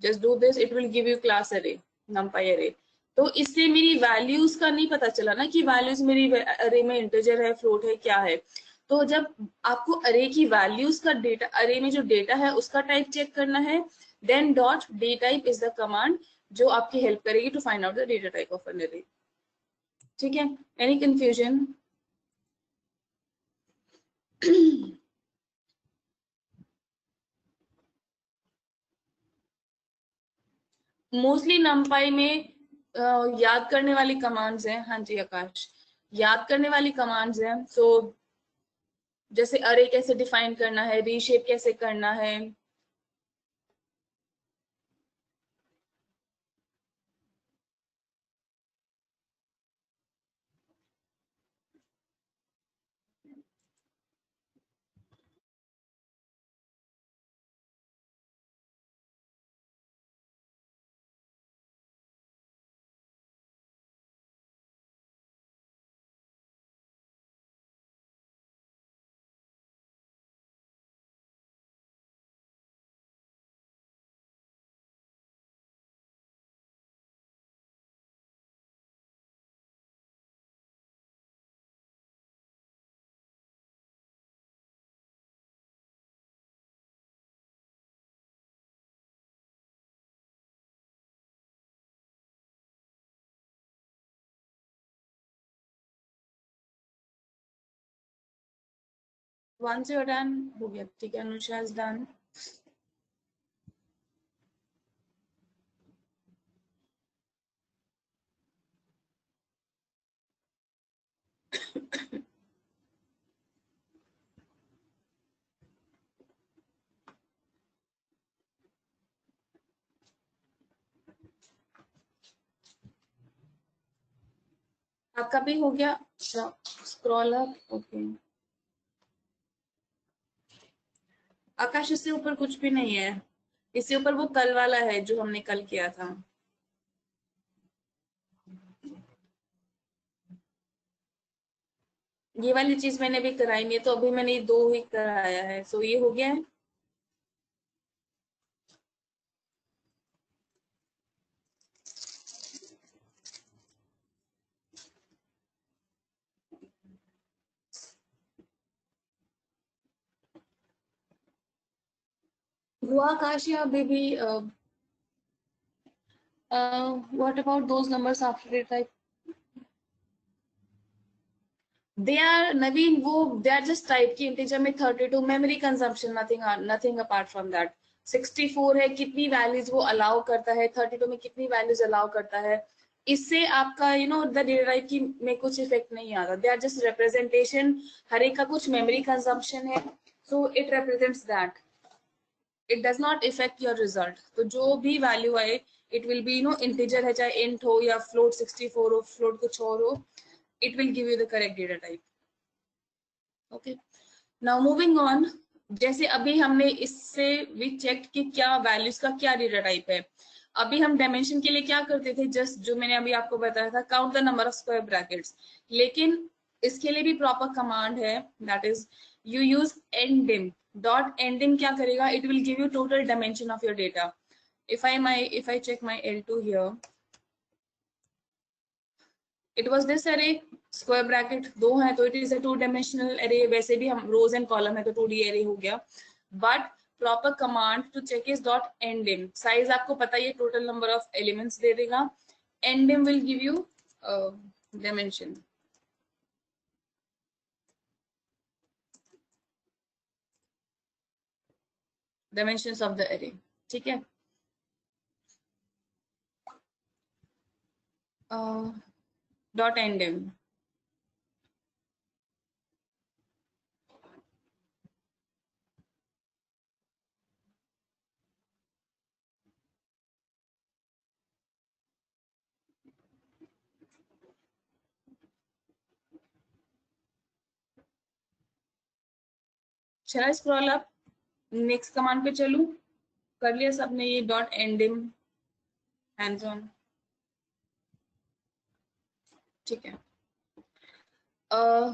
just do this, it will give you class array, numpy array. तो इससे मेरी वैल्यूज का नहीं पता चला ना कि वैल्यूज मेरी अरे में इंटीजर है, फ्लोट है, क्या है. तो जब आपको अरे की वैल्यूज का डेटा, अरे में जो डेटा है उसका टाइप चेक करना है, then dot d type is the command जो आपकी हेल्प करेगी to find out the data type of an array. ठीक है, एनी कंफ्यूजन? मोस्टली नमपाई में याद करने वाली कमांड्स हैं. हाँ जी आकाश, याद करने वाली कमांड्स हैं. सो जैसे अरे कैसे डिफाइन करना है, रीशेप कैसे करना है. Once you're done, हो गया. ठीक है, अनुषा is done. आपका भी हो गया? Scroll up. ओके आकाश, इससे ऊपर कुछ भी नहीं है. इससे ऊपर वो कल वाला है जो हमने कल किया था. ये वाली चीज मैंने भी कराई नहीं है, तो अभी मैंने ये 2 ही कराया है. सो ये हो गया है. हुआ आकाश या अभी भी? What about those numbers after data type? They are Naveen, वो दे आर जस्ट टाइप की इंटीजर में 32 memory consumption, nothing apart from that. 64 है, कितनी वैल्यूज वो अलाउ करता है, 32 में कितनी वैल्यूज अलाउ करता है, इससे आपका you know the data type की में कुछ इफेक्ट नहीं आता. They are just representation. हर एक का कुछ मेमोरी कंजम्पशन है, so it represents that. It does not effect your result. तो जो भी वैल्यू आए it will be no integer है, चाहे इंट हो या फ्लोट 64 हो, फ्लोट कुछ और हो, it will give you the correct data type. Okay, now moving on. जैसे अभी हमने इससे भी चेक कि क्या वैल्यूज का क्या डेटा टाइप है। अभी हम डायमेंशन के लिए क्या करते थे, जस्ट जो मैंने अभी आपको बताया था, count the number of square brackets. लेकिन इसके लिए भी प्रॉपर कमांड है, that is you use एंडिम। Dot एंडिम क्या करेगा, it will give you total dimension of your data. if I check my L2 here, it was this अरे, square bracket दो है तो it is a two dimensional अरे। वैसे भी हम रोज एंड कॉलम है तो 2D अरे हो गया। But proper command to check is dot ndim. Size आपको पता ही है, टोटल नंबर ऑफ एलिमेंट्स दे देगा। Ndim will give you dimension. Dimensions of the array, ठीक है। डॉट एंडिम, चला स्क्रॉल अप, नेक्स्ट कमांड पे चलूं। कर लिया सबने ये डॉट एंडिम हैंड्स ऑन, ठीक है।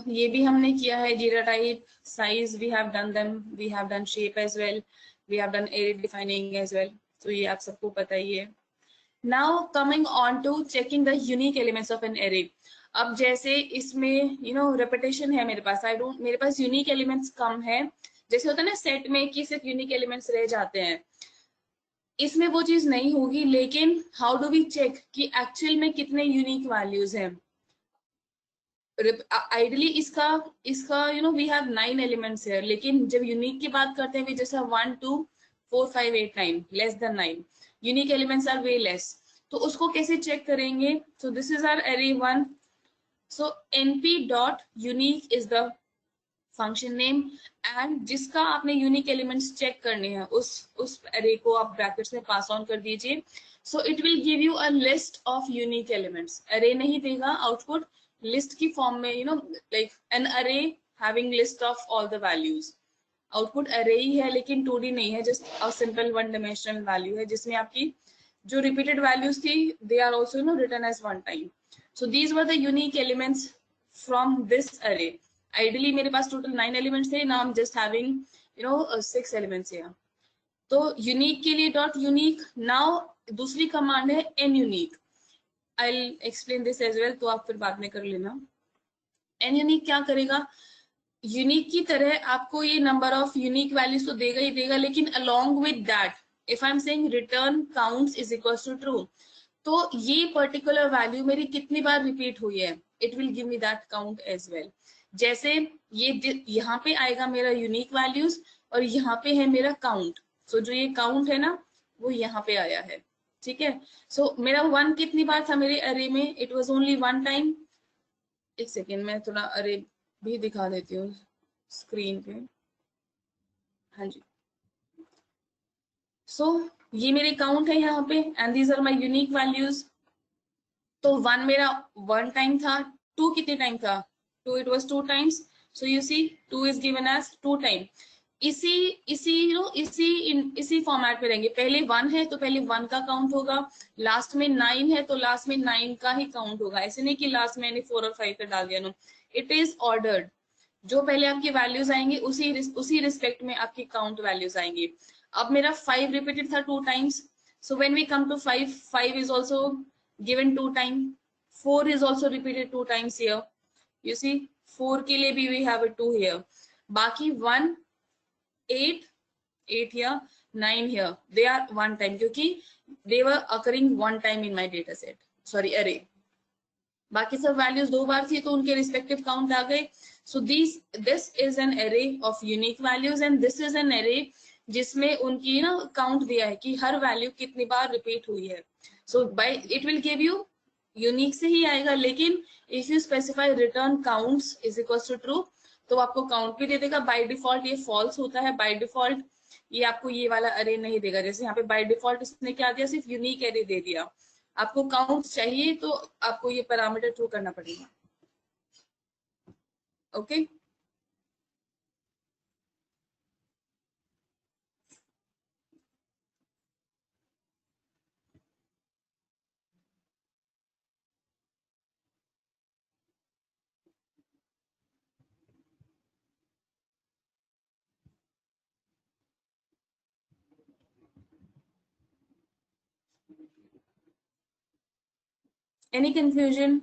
ये भी हमने किया है, जीरा type, size we have done them, we have done shape as well, we have done array defining as well, तो ये आप सबको पता ही है। Now coming on to checking the unique elements of an array. अब जैसे इसमें रेपिटेशन है मेरे पास, आई डोंट, मेरे पास यूनिक एलिमेंट्स कम है। जैसे होता है ना सेट में कि सिर्फ यूनिक एलिमेंट्स रह जाते हैं, इसमें वो चीज नहीं होगी। लेकिन हाउ डू वी चेक कि एक्चुअल में कितने यूनिक वैल्यूज हैं। आइडली इसका इसका वी हैव 9 एलिमेंट्स है, लेकिन जब यूनिक की बात करते हैं वी जैसे 1 2 4 5 8 9, less than 9। Unique elements are way less. तो उसको कैसे चेक करेंगे, so this is our array 1। So np dot unique is the function name, and जिसका आपने यूनिक एलिमेंट्स चेक करने हैं उस एरे को आप ब्रैकेट्स में पास ऑन कर दीजिए। So it will give you a list of unique elements. Array नहीं देगा आउटपुट, लिस्ट की फॉर्म में, like an array having list of all the values. Output array ही है लेकिन 2D नहीं है, just a simple one dimensional value है जिसमें आपकी जो रिपीटेड वैल्यूज थी they are also written as one time. So these were the unique elements from this array. Ideally मेरे पास टोटल 9 एलिमेंट्स थे, now I am just having 6 elements here. तो unique के लिए डॉट यूनिक। नाउ दूसरी command है n unique. I will explain this as well, तो आप फिर बाद में कर लेना। एन यूनिक क्या करेगा, यूनिक की तरह आपको ये नंबर ऑफ यूनिक वैल्यूज तो देगा ही देगा, लेकिन along with that if I am saying return counts is equal to true, तो ये पर्टिकुलर वैल्यू मेरी कितनी बार रिपीट हुई है, it will give me that count as well. जैसे ये यहाँ पे आएगा मेरा यूनिक वैल्यूज और यहाँ पे है मेरा काउंट। सो जो ये काउंट है ना वो यहाँ पे आया है, ठीक है। सो मेरा 1 कितनी बार था मेरे अरे में, इट वॉज ओनली 1 टाइम। एक सेकेंड मैं थोड़ा अरे भी दिखा देती हूँ स्क्रीन पे। हाँ जी, सो ये मेरे काउंट है यहाँ पे and these are my unique values. तो 1 मेरा 1 टाइम था, 2 कितने टाइम था, 2, it was 2 times. So you see 2 is given as 2 time. इसी इसी इसी फॉर्मेट में रहेंगे, पहले 1 है तो पहले 1 का काउंट होगा, लास्ट में 9 है तो लास्ट में 9 का ही काउंट होगा। ऐसे नहीं कि लास्ट में 4 और 5 का डाल दिया, नो, इट इज ऑर्डर्ड। जो पहले आपकी वैल्यूज आएंगे उसी रिस्पेक्ट में आपकी काउंट वैल्यूज आएंगे। अब मेरा 5 रिपीटेड था 2 times, so when we come to 5, 5 is also given 2 time, 4 is also repeated 2 times here, you see 4 के लिए भी we have a 2 here। बाकी 1 8 8 here, 9 here, they are 1 time क्योंकि they were occurring 1 time in my data set, sorry array। बाकी सब values 2 बार थी तो उनके रिस्पेक्टिव काउंट आ गए। सो this is an array of unique values and this is an array जिसमें उनकी काउंट दिया है कि हर वैल्यू कितनी बार रिपीट हुई है। So by it will give you unique से ही आएगा, लेकिन if you specify return counts is equal to true तो आपको काउंट भी दे देगा। बाय डिफॉल्ट ये फॉल्स होता है, बाय डिफॉल्ट ये आपको ये वाला अरे नहीं देगा। जैसे यहाँ पे बाय डिफॉल्ट इसने क्या दिया, सिर्फ यूनिक एरे दे दिया। आपको काउंट चाहिए तो आपको ये पैरामीटर थ्रू करना पड़ेगा, ओके। Any confusion?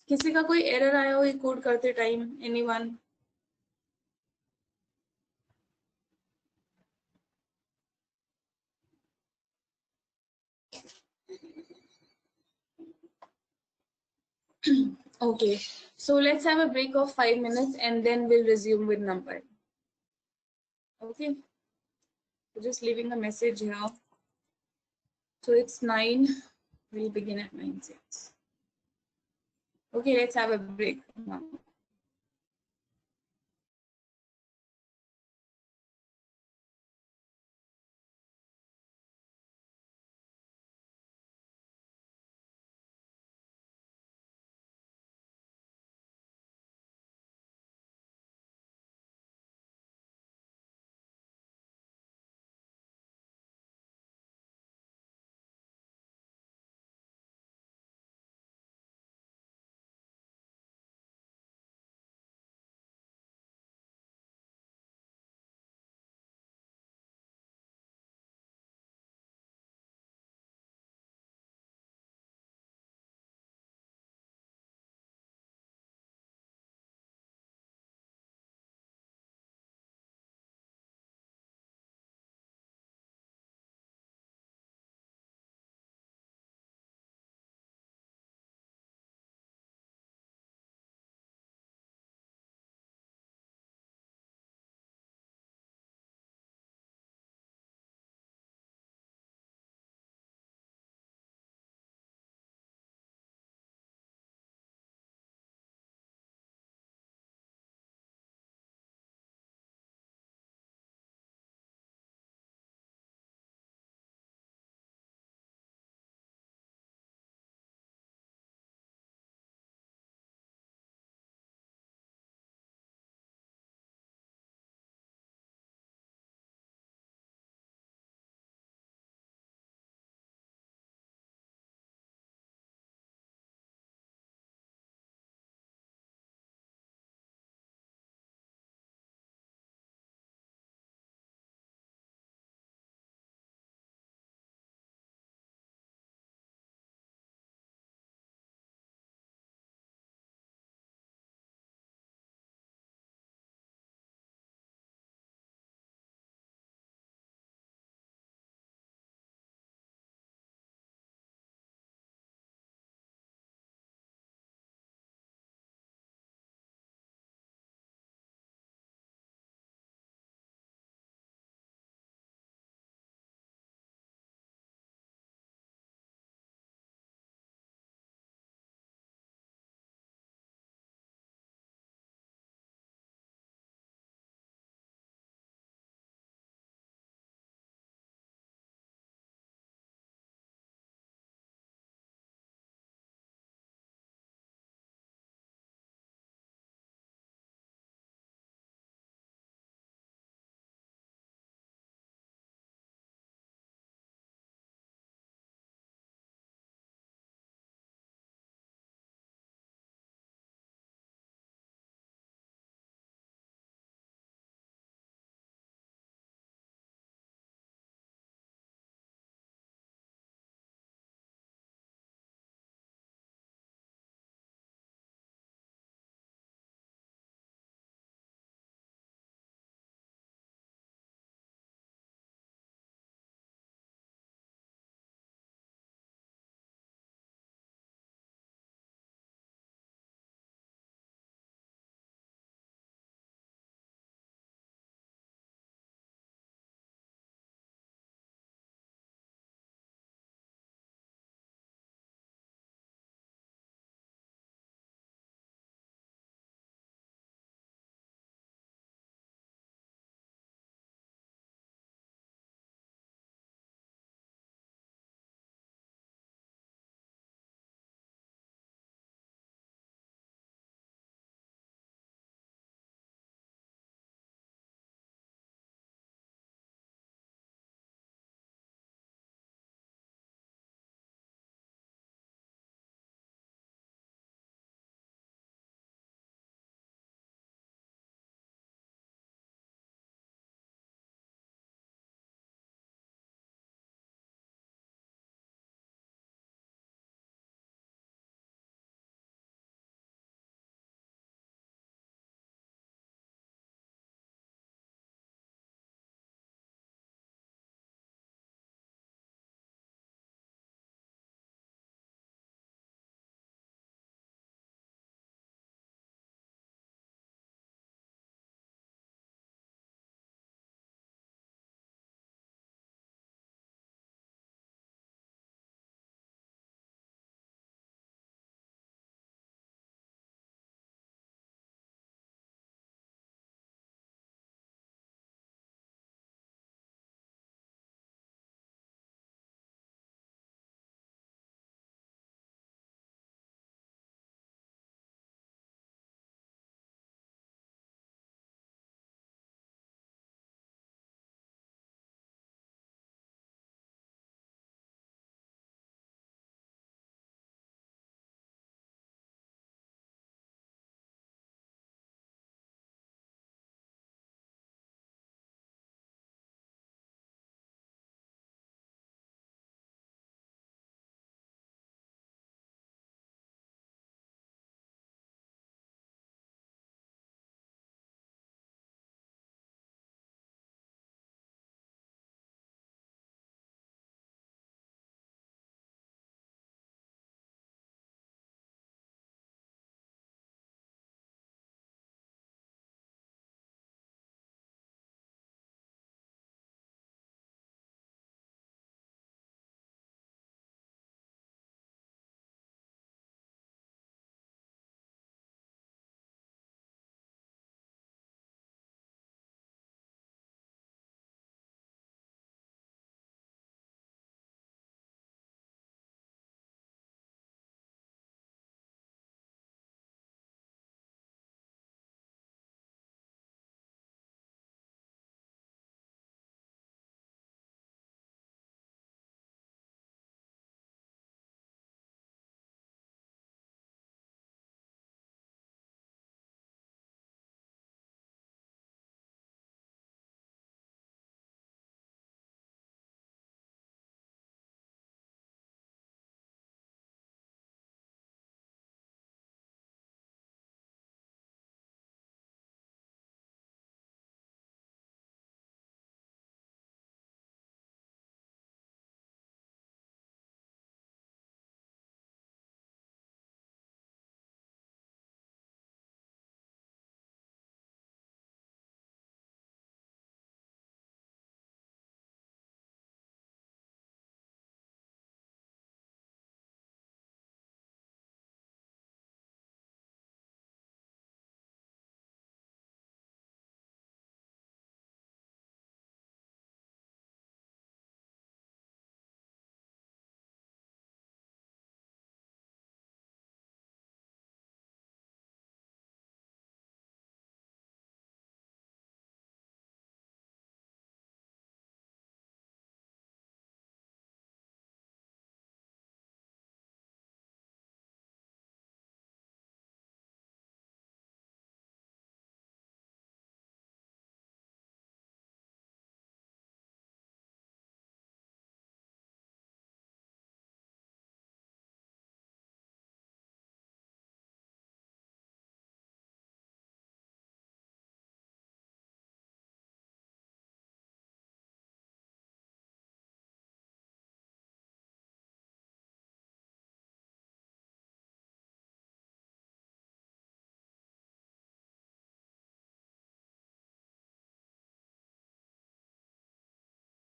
किसी का कोई एरर आया हो ये कोड करते time? Anyone? Okay, so let's have a break of 5 minutes and then we'll resume with number. Okay, so just leaving a message here. So it's 9. We'll begin at 9:06. Okay, let's have a break now.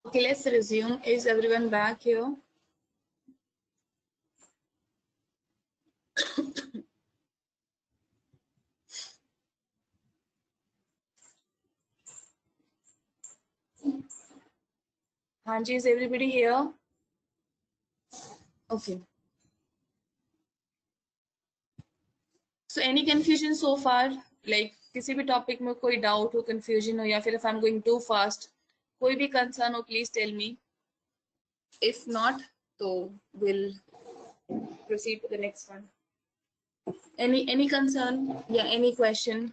Okay, let's resume. Is everyone back here? Hanji, is everybody here? Okay. So any confusion so far? Like किसी भी topic में कोई doubt हो, confusion हो, या फिर if I'm going too fast, कोई भी concern हो, please tell me. If not, so we'll proceed to the next one. Any concern? Yeah, any question?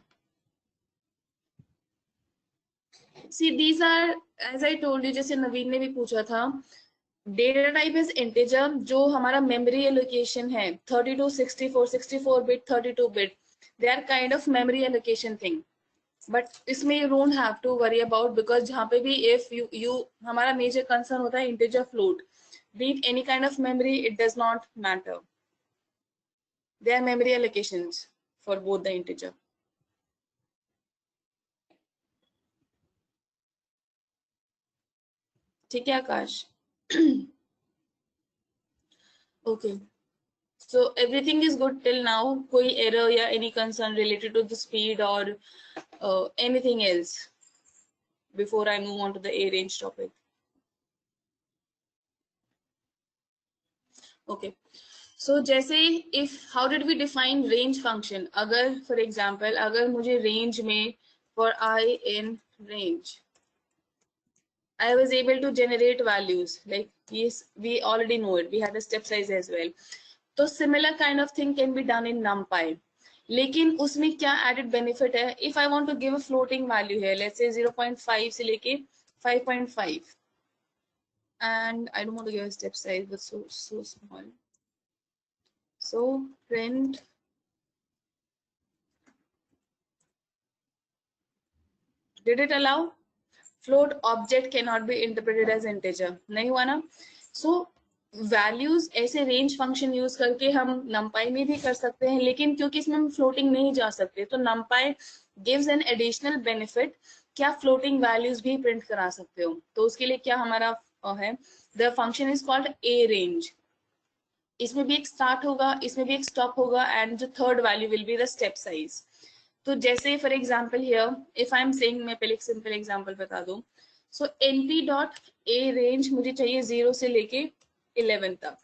See, these are, as I told you, जैसे नवीन ने भी पूछा था, डेटा टाइप इज इंटीजर, जो हमारा मेमोरी एलोकेशन है 32, 64, 64 bit, 32 bit, they are kind of memory allocation thing. But इसमें you don't have to worry about, because जहाँ पे भी इफ यू हमारा मेजर कंसर्न होता है integer float, be it any kind of memory, it does not matter. They are memory allocations for both the integer. ठीक है Akash? Okay. So everything is good till now. कोई error या any concern related to the speed or anything else before I move on to the A range topic? Okay. So जैसे if how did we define range function? अगर for example अगर मुझे range में for I in range I was able to generate values like yes, we already know it. We had a step size as well. तो similar kind of thing can be done in NumPy. लेकिन उसमें क्या added benefit है? If I want to give a floating value here, let's say 0.5 से लेके 5.5, and I don't want to give a step size, but so small. So print did it allow? Float object cannot be interpreted as integer. नहीं हुआ ना? So values ऐसे range function use करके हम numpy में भी कर सकते हैं, लेकिन क्योंकि इसमें हम फ्लोटिंग नहीं जा सकते, तो numpy gives an additional benefit कि आप फ्लोटिंग वैल्यूज भी प्रिंट करा सकते हो. तो उसके लिए क्या हमारा है, the function is called a range. इसमें भी एक स्टार्ट होगा, इसमें भी एक स्टॉप होगा, एंड जो third value will be the step size. तो जैसे for example here if I am saying, मैं पहले एक सिंपल एग्जाम्पल बता दूं. सो np डॉट ए रेंज मुझे चाहिए 0 से लेके 11 तक.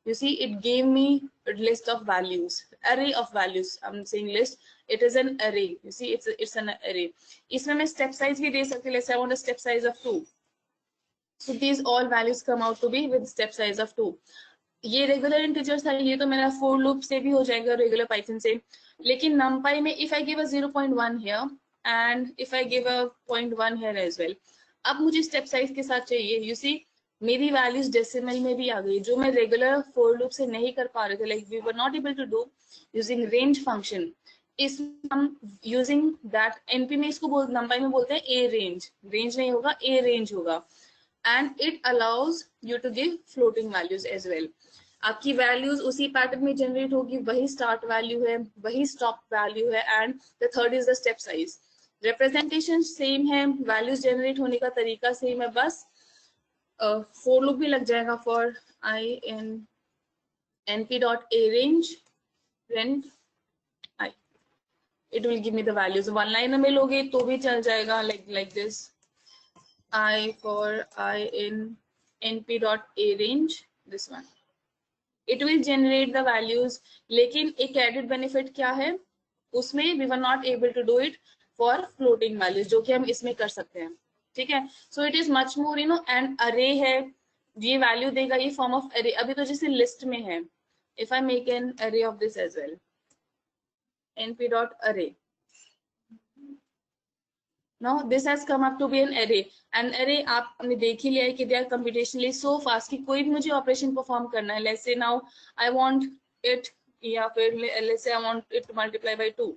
You see, it gave me a list of values, array of values. I'm saying list. It is an array. You see, it's an array. इसमें मैं step size भी दे सकती हूँ. Let's say I want a step size of 2. So these all values come out to be with step size of 2. ये regular integers है, ये तो मेरा फोर लूप से भी हो जाएगा, रेगुलर पाइथन से. लेकिन numpy में if I give a 0.1 here and if I give a 0.1 here as well, अब मुझे स्टेप साइज के साथ चाहिए. यू सी, मेरी वैल्यूज डेसिमल में भी आ गई, जो मैं रेगुलर फोर लूप से नहीं कर पा रहे थे. Like we were not able to do using range function. इस हम यूजिंग दैट एनपी में इसको numpy में बोलते हैं ए रेंज. रेंज नहीं होगा, ए रेंज होगा. And it allows you to give floating values as well. आपकी वैल्यूज उसी पैटर्न में जनरेट होगी, वही स्टार्ट वैल्यू है, वही स्टॉप वैल्यू है, and the third is the step size. Representation same है, वैल्यूज जनरेट होने का तरीका सेम है, बस फोर लूप भी लग जाएगा for I in np dot A range print I. It will give me the values. One liner में लोगे तो भी चल जाएगा, like this I for I in np dot a range, this one. It will generate the values. लेकिन एक added benefit क्या है उसमें, we were not able to do it for floating values, जो कि हम इसमें कर सकते हैं. ठीक है. So it is much more, and array है, ये value देगा, ये form of array. अभी तो जैसे list में है, if I make an array of this as well, np dot array. Now this has come up to be an array. An array आपने देख ही लिया है कि they are computationally so fast कि कोई भी मुझे ऑपरेशन परफॉर्म करना है. Let's say now I want it, या फिर let's say I want it to multiply by 2.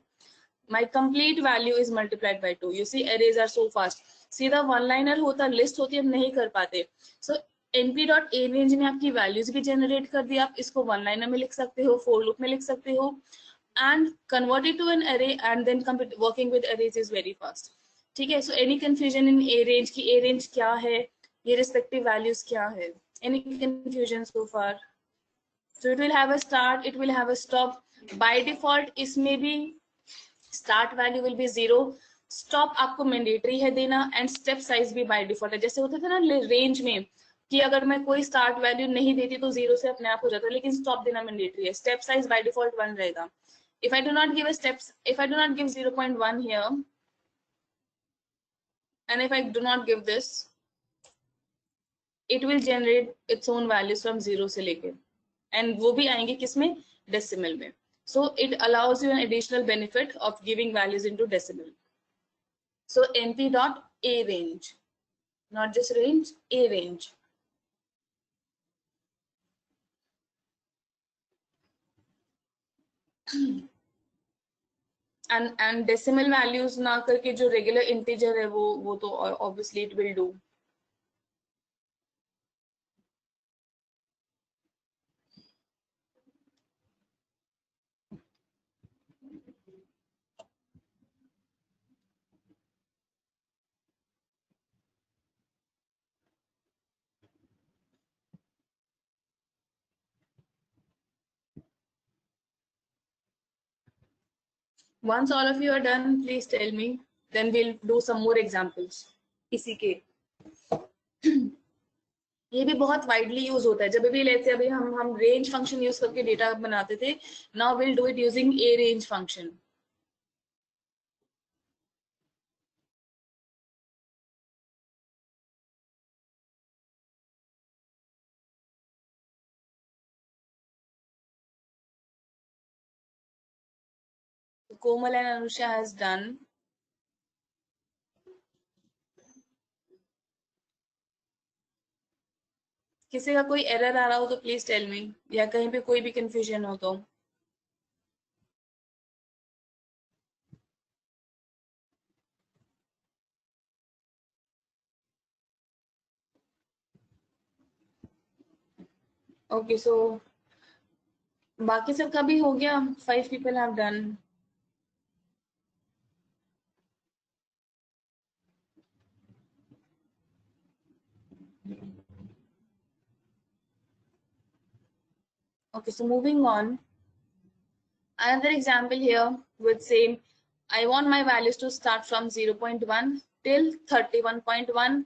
My complete value is multiplied by 2. You see, arrays are so fast. सीधा one liner होता, लिस्ट होती, हम नहीं कर पाते. So np dot A range में आपकी वैल्यूज भी जनरेट कर दी. आप इसको वन लाइनर में लिख सकते हो, फोर लूप में लिख सकते हो, and convert it to an array, and then working with arrays is very fast. ठीक है. So any confusion in A range की, ए रेंज क्या है, ये रिस्पेक्टिव वैल्यूज क्या है? Any confusion so far? So it will have a start, it will have a stop. By default इसमें भी start value will be 0, stop आपको mandatory है देना, and step size भी by default है. जैसे होता था ना रेंज में कि अगर मैं कोई start value नहीं देती तो 0 से अपने आप हो जाता है, लेकिन stop देना mandatory है. Step size by default 1 रहेगा. If I do not give a steps, if I do not give 0.1 here, and if I do not give this, it will generate its own values from 0 से लेके, and वो भी आएंगे किसमें? Decimal में. So it allows you an additional benefit of giving values into decimal. So np dot a range, not just range, a range. And decimal values ना करके जो regular integer है वो तो obviously it will do. Once all of you are done, please tell me. Then we'll do some more examples. इसी के ये भी बहुत वाइडली यूज होता है. जब भी लेते अभी हम रेंज फंक्शन यूज करके डेटा बनाते थे. Now will do it using A range function. Komal and Anusha has done. किसी का कोई एरर आ रहा हो तो प्लीज टेल मी, या कहीं पे कोई भी कंफ्यूजन हो तो. ओके सो बाकी सबका भी हो गया. 5 people have done. Okay, so moving on. Another example here with same. I want my values to start from 0.1 till 31.1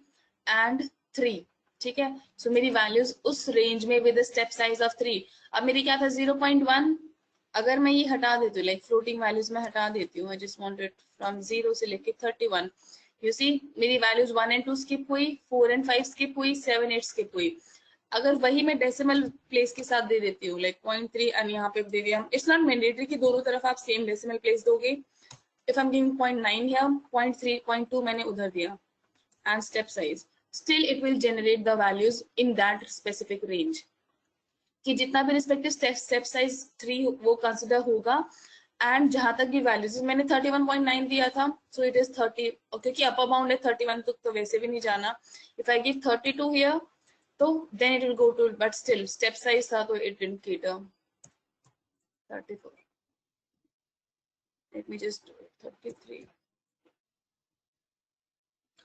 and 3. ठीक है. So मेरी values उस range में with a step size of 3. अब मेरी क्या था 0.1. अगर मैं ये हटा देती हूँ, like floating values में हटा देती हूँ, I just want it from 0 से लेके 31. You see, मेरी values 1 and 2 skip हुई, 4 and 5 skip हुई, 7, 8 skip हुई. अगर वही मैं डेसिमल प्लेस के साथ दे देती हूँ, लाइक 0.3 एंड यहाँ पे दे दिया. इट्स नॉट मैंडेटरी कि दोनों तरफ आप सेम डेसिमल प्लेस दोगे. If I am giving 0.9 here, 0.3, 0.2 मैंने उधर दिया, and step size, still it will generate the values in that specific range. कि जितना भी रिस्पेक्टिव स्टेप साइज 3 वो कंसिडर होगा. एंड जहां तक भी वैल्यूज मैंने 31.9 दिया था, सो इट इज 30, क्योंकि अपर बाउंड है 31 तक तो वैसे भी नहीं जाना. इफ आई गिव 32 हियर, तो then it will go to, but still step size था तो it didn't cater. 34. Let me just do it. 33.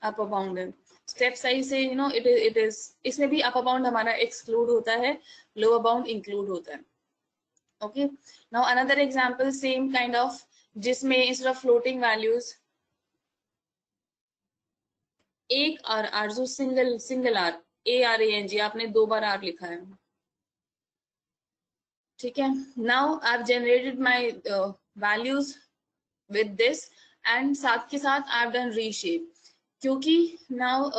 upper bound है. Step size से it is इसमें भी upper bound हमारा exclude होता है, lower bound include होता है. Okay. Now another example, same kind of, जिसमें instead of floating values एक R जो single R, ARANG, आपने 2 बार R लिखा है. ठीक है. Now I've generated my values with this, and साथ के साथ I've done reshape, क्योंकि now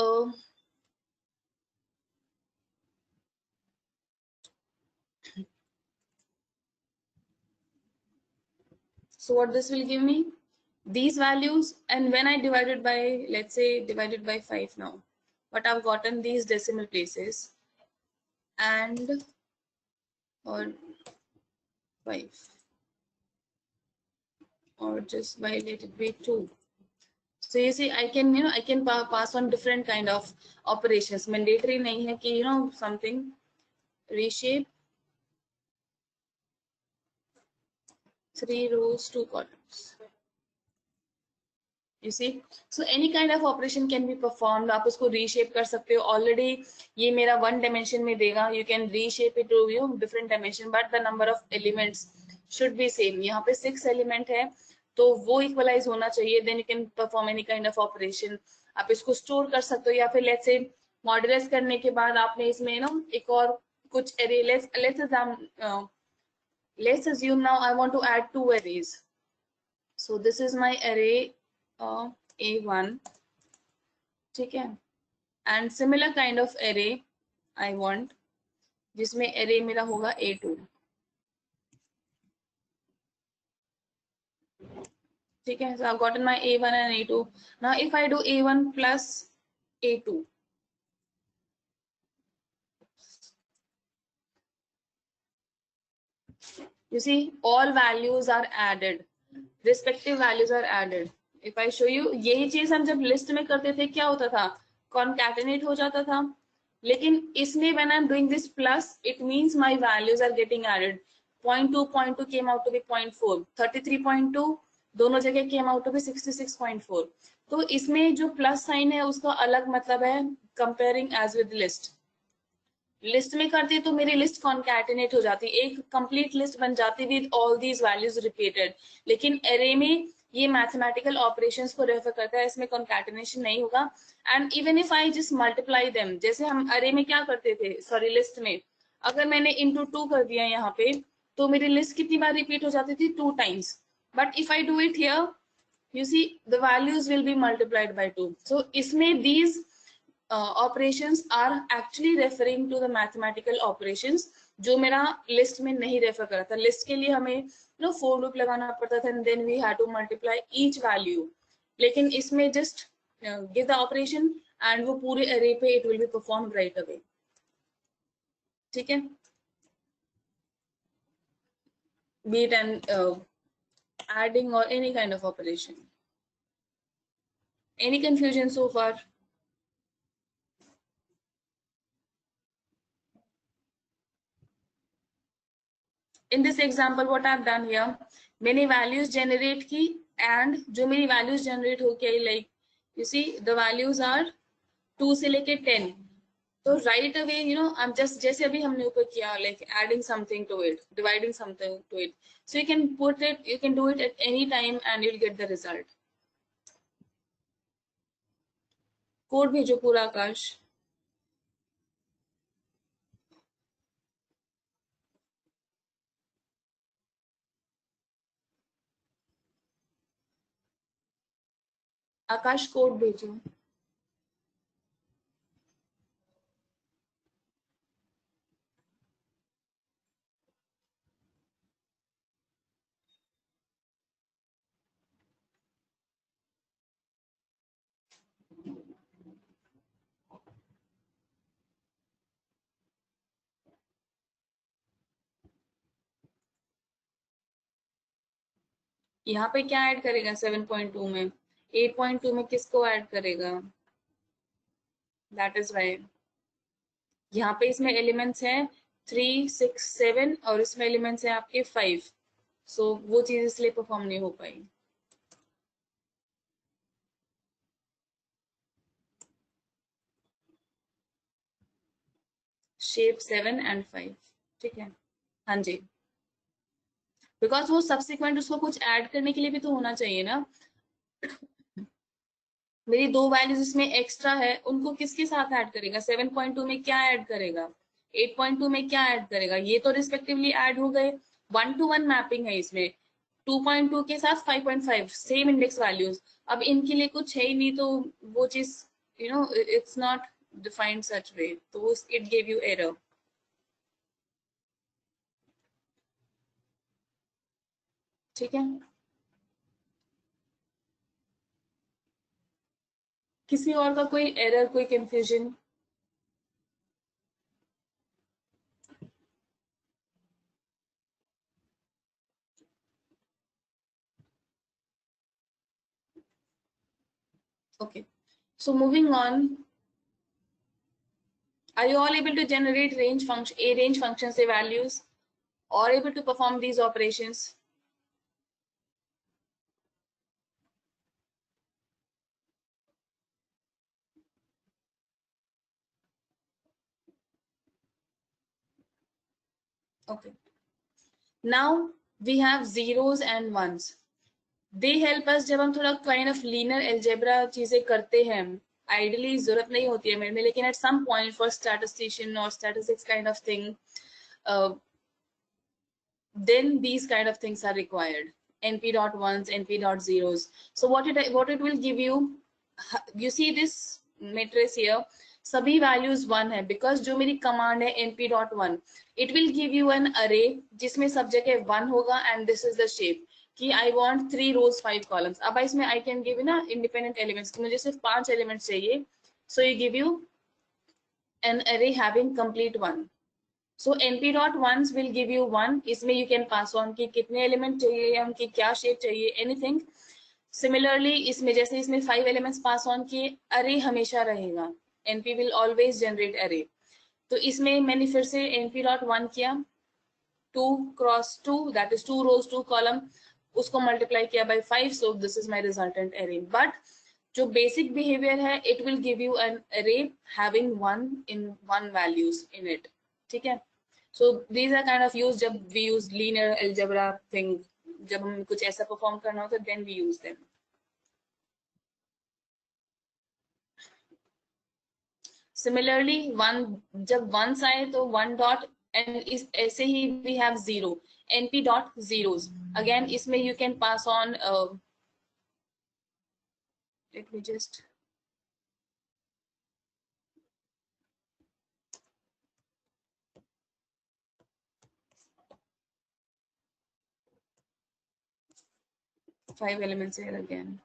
so what this will give me, these values, and when I divided by, let's say divided by 5, now what I've gotten, these decimal places, and or 5, or just by let it be 2. So you see, I can I can pass on different kind of operations. Mandatory nahi hai ki something. Reshape 3 rows 2 columns. You see, so any kind of operation can be performed. आप उसको reshape कर सकते हो. Already ये मेरा one dimension में देगा. You can reshape it to different dimension, but the number of elements should be same. यहाँ पे 6 element है, तो वो equalize होना चाहिए. Then you can perform any kind of operation. आप इसको store कर सकते हो, या फिर let's say modulus करने के बाद आपने इसमें ना एक और कुछ array. Let's assume now I want to add 2 arrays. So this is my array A1, ठीक है, and similar kind of array I want, जिसमें array मेरा होगा A2, ठीक है. So I've gotten my A1 and A2. Now if I do A1 plus A2, you see all values are added, respective values are added. If I show you, यही चीज हम जब list में करते थे क्या होता था, concatenate हो जाता था. लेकिन इसमें when I'm doing this plus, it means my values are getting added. 0.2 came out to be 0.4, 33.2 दोनों जगह came out to be 66.4. तो इसमें जो प्लस साइन है उसका अलग मतलब है comparing as with list. List में करती तो मेरी लिस्ट कॉन्कैटिनेट हो जाती, एक कंप्लीट लिस्ट बन जाती with all these values repeated. लेकिन एरे में ये मैथमेटिकल ऑपरेशंस को रेफर करता है, इसमें कॉन्कैटिनेशन नहीं होगा. And even if I just multiply them, जैसे हम अरे में क्या करते थे, सॉरी लिस्ट में, अगर मैंने इंटू 2 कर दिया यहाँ पे, तो मेरी लिस्ट कितनी बार रिपीट हो जाती थी, 2 times. But if I do it here, you see the values will be multiplied by 2. So इसमें these operations are actually referring to the mathematical operations जो मेरा लिस्ट में नहीं रेफर करा था. लिस्ट के लिए हमें for loop लगाना पड़ता था, and then we had to multiply each value. लेकिन इसमें just give the operation and वो पूरे array पे it will be performed right away. ठीक है, be it an adding or any kind of operation. Any confusion so far? In this example, what I've done here, मैंने values generate की, and जो मेरी values generate हो के, like you see the values are 2 से लेके 10. तो right away I'm just जैसे अभी हमने ऊपर किया, like adding something to it, dividing something to it. So you can do it at any time and you'll get the result. Code भेजो पूरा आकाश. आकाश कोड भेजो. यहाँ पे क्या ऐड करेगा 7.2 में, 8.2 में किसको ऐड करेगा, दैट इज वाई. यहाँ पे इसमें एलिमेंट्स हैं 3, 6, 7 और इसमें एलिमेंट्स हैं आपके 5. सो वो चीज इसलिए परफॉर्म नहीं हो पाई. शेप 7 and 5, ठीक है. हाँ जी, बिकॉज वो सब्सिक्वेंट उसको कुछ ऐड करने के लिए भी तो होना चाहिए ना. मेरी 2 वैल्यूज इसमें एक्स्ट्रा है, उनको किसके साथ ऐड करेगा, 7.2 में क्या ऐड करेगा, 8.2 में क्या ऐड करेगा, ये तो रिस्पेक्टिवली ऐड हो गए. 1-to-1 मैपिंग है इसमें, 2.2 के साथ 5.5 सेम इंडेक्स वैल्यूज. अब इनके लिए कुछ है ही नहीं, तो वो चीज इट्स नॉट डिफाइंड सच वे, तो इट गिव यू एरर. ठीक है, किसी और का कोई एरर, कोई confusion? Okay, so moving on, are you all able to generate range functions, say values, or able to perform these operations? Okay. Now we have zeros and ones. They help us जब हम थोड़ा kind of linear algebra चीजें करते हैं. Ideally जरूरत नहीं होती है मेरे में, लेकिन at some point for statistician or statistics kind of thing, uh, then these kind of things are required. NP dot ones, NP dot zeros. So what it will give you, you see this matrix here, सभी values 1 है because जो मेरी command है np dot 1, it will give you an array जिसमें सब जगह 1 होगा and this is the shape कि I want 3 rows 5 columns. अब इसमें I can give ना independent elements कि मुझे सिर्फ 5 elements चाहिए, so you give you an array having complete 1. So np dot ones will give you 1. इसमें you can pass on कि कितने element चाहिए, हमकी क्या shape चाहिए, anything. Similarly इसमें जैसे इसमें 5 elements pass on किए, array हमेशा रहेगा. np will always generate array. तो इसमें मैंने फिर से np dot 1 किया, 2 cross 2, that is 2 rows 2 column, उसको multiply किया by 5, so this is my resultant array. But जो basic behavior है, it will give you an array having 1 in 1 values in it. ठीक है? So these are kind of used जब we use linear algebra thing, जब हम कुछ ऐसा perform करना होता है, then we use them. Similarly, जब ones आए तो 1 dot, and इस ऐसे ही we have 0, np dot zeros. Again इसमें you can pass on, let me just five elements here again.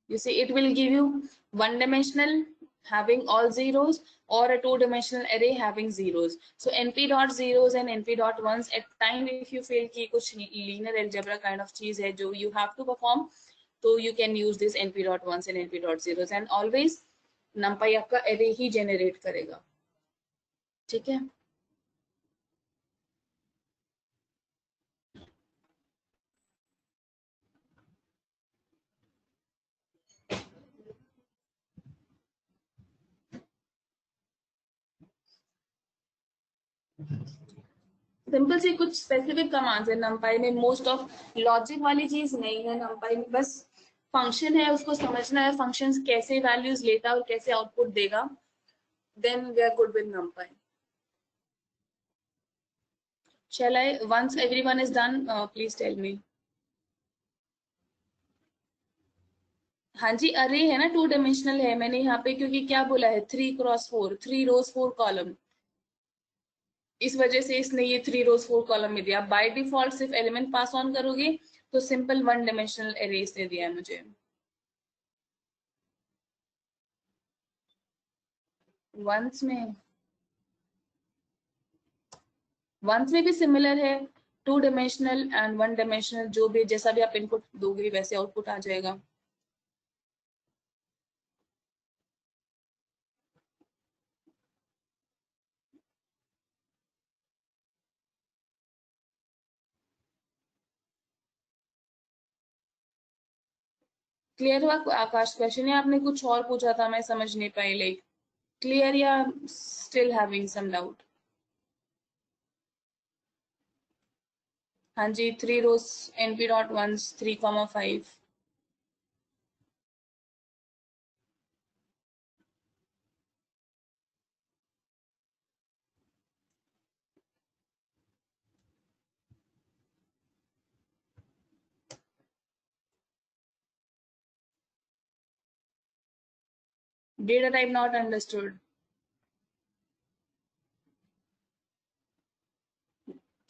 You see, it will give you one dimensional having all zeros or a two dimensional array having zeros. So np dot zeros and np dot ones, at time if you feel कि कुछ linear algebra kind of चीज है जो you have to perform, तो you can use this np dot ones and np dot zeros, and always numpy आपका array ही generate करेगा. ठीक है? सिंपल सी कुछ स्पेसिफिक कमांड्स है numpy में, मोस्ट ऑफ लॉजिक वाली चीज नहीं है numpy में, बस फंक्शन है, उसको समझना है फंक्शंस कैसे वैल्यूज लेता है और कैसे आउटपुट देगा, then we are good with numpy. Shall I, once everyone is done, please tell me. हाँ जी, अरे है ना, 2 डायमेंशनल है. मैंने यहाँ पे क्योंकि क्या बोला है, 3 क्रॉस 4, 3 रोज 4 कॉलम, इस वजह से इसने ये 3 रोज 4 कॉलम में दिया. बाय डिफॉल्ट सिर्फ एलिमेंट पास ऑन करोगे तो सिंपल 1 डायमेंशनल एरे इसने दिया है मुझे. वंस में भी सिमिलर है, 2 डायमेंशनल एंड 1 डायमेंशनल, जो भी जैसा भी आप इनपुट दोगे वैसे आउटपुट आ जाएगा. क्लियर हुआ आकाश? क्वेश्चन है आपने कुछ और पूछा था, मैं समझ नहीं पाई, लाइक क्लियर या स्टिल हैविंग सम डाउट? हाँ जी, 3 rows np dot ones 3,5. Data type not understood.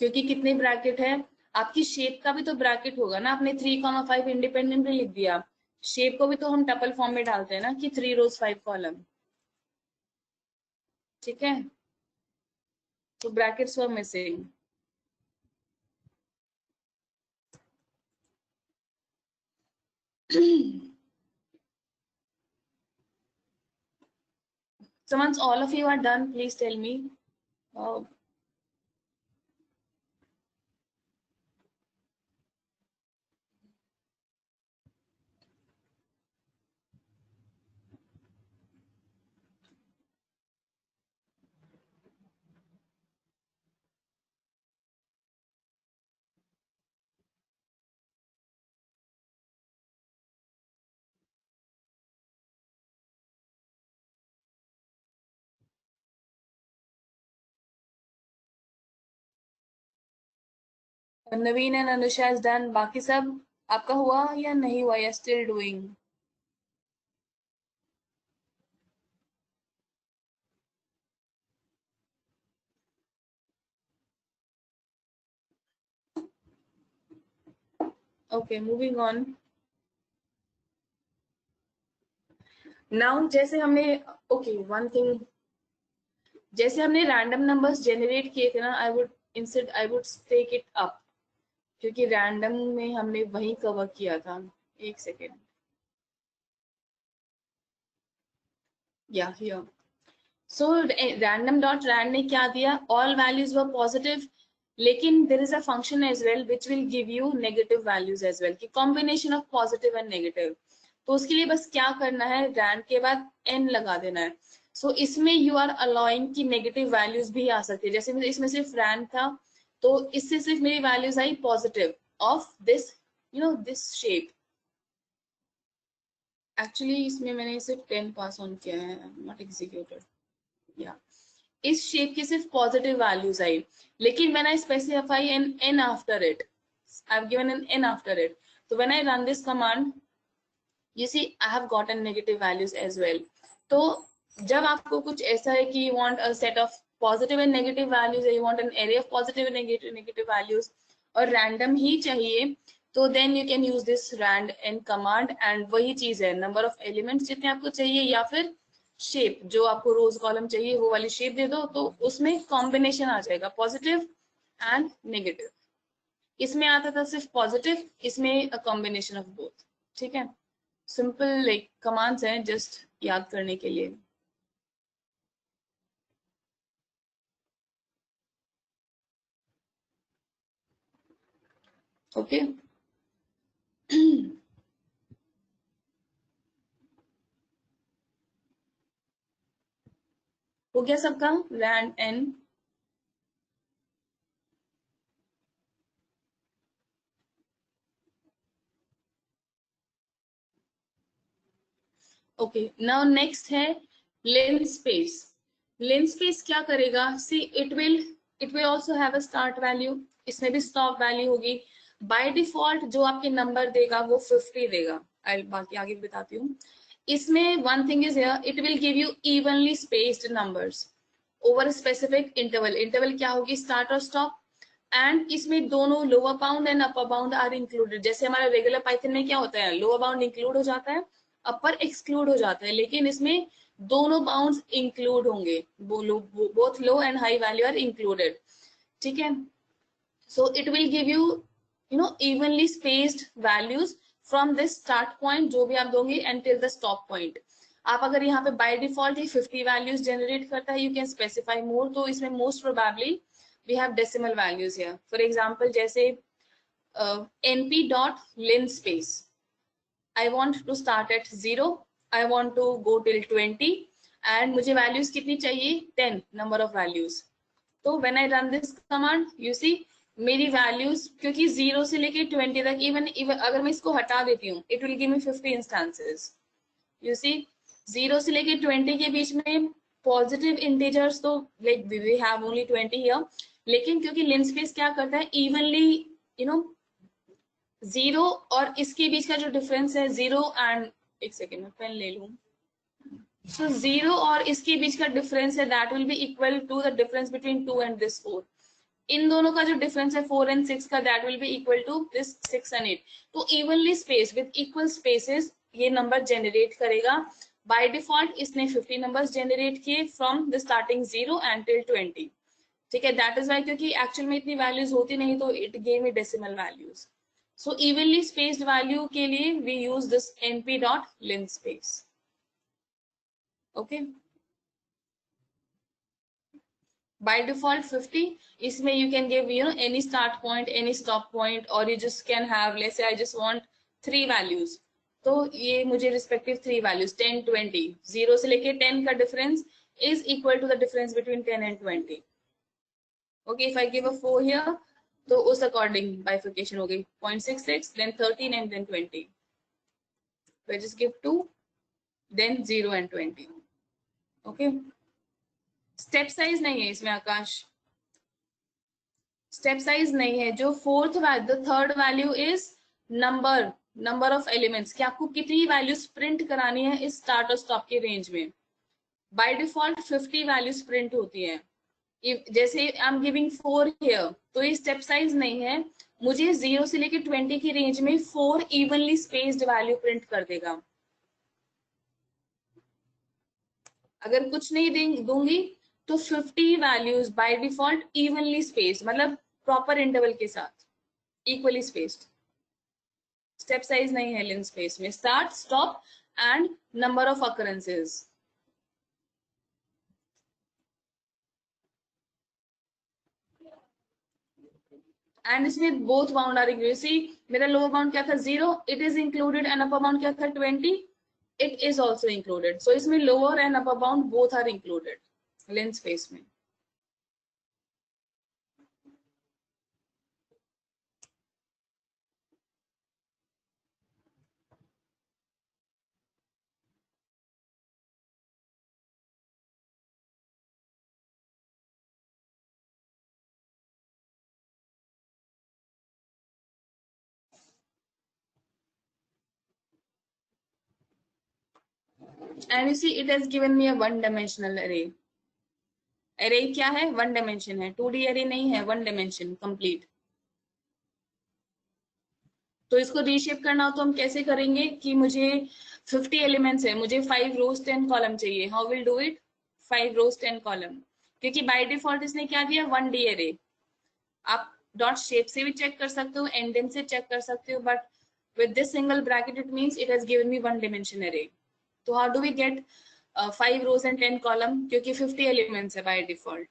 क्योंकि कितने ब्रैकेट है, आपकी शेप का भी तो ब्रैकेट होगा ना. आपने 3,5 इंडिपेंडेंटली लिख दिया, शेप को भी तो हम टपल फॉर्म में डालते हैं ना कि 3 रोज 5 कॉलम. ठीक है, तो brackets were missing. So once all of you are done, please tell me. Uh, Naveen and Anusha is done, बाकी सब आपका हुआ या नहीं हुआ या still doing? Okay, moving on. Now जैसे हमने, ओके वन थिंग, जैसे हमने रैंडम नंबर्स जनरेट किए थे ना, I would take it up, क्योंकि रैंडम में हमने वही कवर किया था। एक सेकेंड, या here. So random dot rand ने क्या दिया, ऑल वैल्यूज वर पॉजिटिव, लेकिन there is a function as well which will give you negative values as well, कि combination of positive and negative. तो उसके लिए बस क्या करना है, रैंड के बाद एन लगा देना है। सो इसमें यू आर अलाउइंग कि नेगेटिव वैल्यूज भी आ सकती है, जैसे इसमें सिर्फ रैंड था, तो इससे सिर्फ मेरी values I positive of this, you know this shape. Actually इसमें मैंने सिर्फ 10 पास ऑन किया है, नॉट एग्जीक्यूटेड, या इस शेप की सिर्फ पॉजिटिव वैल्यूज आई, लेकिन when I specify N N after it, I have given N N after it, तो when I run this command, you see I have gotten negative values as well. तो जब आपको कुछ ऐसा है कि you want a set of positive and negative values, you want an array of positive and negative values, और random ही चाहिए, तो then you can use this rand n command, and वही चीज है, number of elements जितने आपको चाहिए, या फिर शेप जो आपको रोज कॉलम चाहिए वो वाली शेप दे दो, तो उसमें कॉम्बिनेशन आ जाएगा पॉजिटिव एंड नेगेटिव। इसमें आता था सिर्फ पॉजिटिव, इसमें अ कॉम्बिनेशन ऑफ बोथ। ठीक है, सिंपल लाइक कमांड्स हैं जस्ट याद करने के लिए। ओके हो गया सबका rand n? Okay, now next है लिन स्पेस। लिन स्पेस क्या करेगा, see it will also have a start value, इसमें भी स्टॉप वैल्यू होगी। बाय डिफॉल्ट जो आपके नंबर देगा वो 50 देगा, बाकी आगे बताती हूँ। इसमें one thing is here, it will give you evenly spaced numbers over specific interval. Interval क्या होगी, स्टार्ट और स्टॉप। एंड इसमें दोनों lower bound and upper bound are included. जैसे हमारा रेगुलर पाइथन में क्या होता है, लोअर बाउंड इंक्लूड हो जाता है, अपर एक्सक्लूड हो जाता है, लेकिन इसमें दोनों बाउंड्स इंक्लूड होंगे, both low and high value are included. ठीक है, so it will give you evenly spaced values from this start point जो भी आप दोगे until the stop point। आप अगर यहाँ पे by default he 50 values generate करता है, you can specify more, तो इसमें most probably we have decimal values here। for example जैसे np dot linspace, I want to start at 0, I want to go till 20, and मुझे values कितनी चाहिए, 10 number of values। तो when I run this command, you see मेरी values, क्योंकि 0 से लेके 20 तक, इवन अगर मैं इसको हटा देती हूँ, it will give me 50 instances. You see 0 से लेके 20 के बीच में पॉजिटिव इंटीजर्स तो like we have only 20 here, लेकिन क्योंकि लिनस्पेस क्या करता है, इवनली यू नो 0 और इसके बीच का जो डिफरेंस है 0 एंड, एक सेकेंड में पेन ले लूं, so 0 और इसके बीच का डिफरेंस है, that will be equal to the difference between 2 and this 4। इन दोनों का जो डिफरेंस है 4 एंड 6 का, that will be equal to this 6 and 8। तो evenly space with equal spaces ये नंबर जनरेट करेगा। बाय डिफॉल्ट इसने 50 नंबर्स जनरेट किए from the starting 0 and till 20। ठीक है, दैट इज वाई, क्योंकि एक्चुअल में इतनी वैल्यूज होती नहीं, तो it gave me decimal values. So evenly spaced value के लिए we use this np dot linspace। Okay, by default 50, इसमें you can give any start point, any stop point, or you just can have, let's say I just want 3 values, तो ये मुझे respective 3 values 10 20, 0 से लेके 10 का difference is equal to the difference between 10 and 20। okay, if I give a 4 here, तो उस according bifurcation हो गई 0.66, then 13 and then 20। so I just give 2, then 0 and 20। okay, step size नहीं है इसमें आकाश। स्टेप साइज नहीं है। जो third value is number of elements, कि आपको कितनी वैल्यूज प्रिंट करानी है इस स्टार्ट और स्टॉप के रेंज में। बाय डिफॉल्ट 50 वैल्यूज प्रिंट होती है। जैसे आई एम गिविंग 4 हियर, तो ये स्टेप साइज नहीं है। मुझे 0 से लेके 20 की रेंज में 4 इवनली स्पेस्ड वैल्यू प्रिंट कर देगा। अगर कुछ नहीं दूंगी तो 50 values by default evenly spaced, मतलब प्रॉपर इंटरवल के साथ इक्वली स्पेस्ड। स्टेप साइज नहीं है लिन स्पेस में। Start, stop and number of occurrences. And इसमें both bound are included. See मेरा लोअर बाउंड क्या था 0, it is included, and upper bound क्या था 20, it is also included. So इसमें lower and upper bound both are included linspace में। And you see, it has given me a one dimensional array. Array क्या है? One dimension है, 2D array नहीं है, one dimension complete. तो इसको reshape करना हो तो हम कैसे करेंगे कि मुझे 50 एलिमेंट्स है, मुझे 5 रोज 10 कॉलम चाहिए। How will do it? 5 rows 10 column, क्योंकि बाय डिफॉल्ट इसने क्या दिया? 1D array। आप डॉट शेप से भी चेक कर सकते हो, एंडेम से चेक कर सकते हो, but with this single bracket it means it has given me one dimension array. So how do we get 5 rows and 10 column? क्योंकि 50 elements है by default।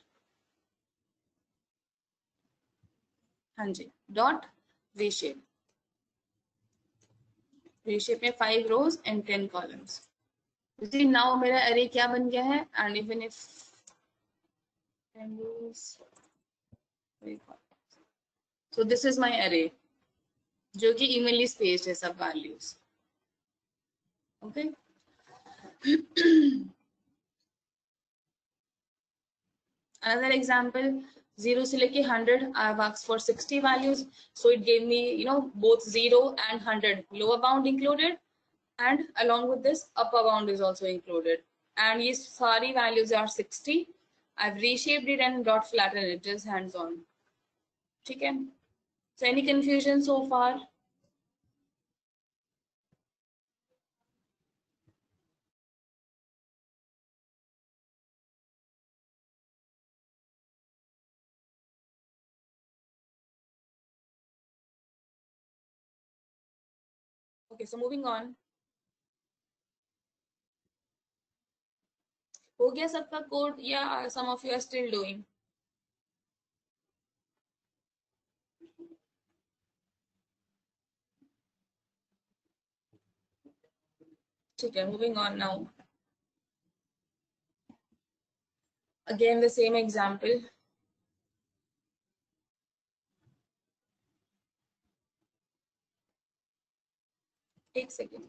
हाँ जी, डॉट reshape, reshape में 5 rows and 10 columns। You see now मेरा array क्या बन गया है? And even if 10 rows, so this is my array जो कि evenly spaced है सब values। Okay। Another example, 0 से लेके 100, I have asked for 60 values, so it gave me, both 0 and 100, lower bound included, and along with this upper bound is also included, and ये सारी values are 60। I've reshaped it and dot flatten it, just hands on। ठीक है? So any confusion so far? Okay, so moving on। हो गया सबका code या some of you are still doing? ठीक है, moving on now। Again the same example। एक second.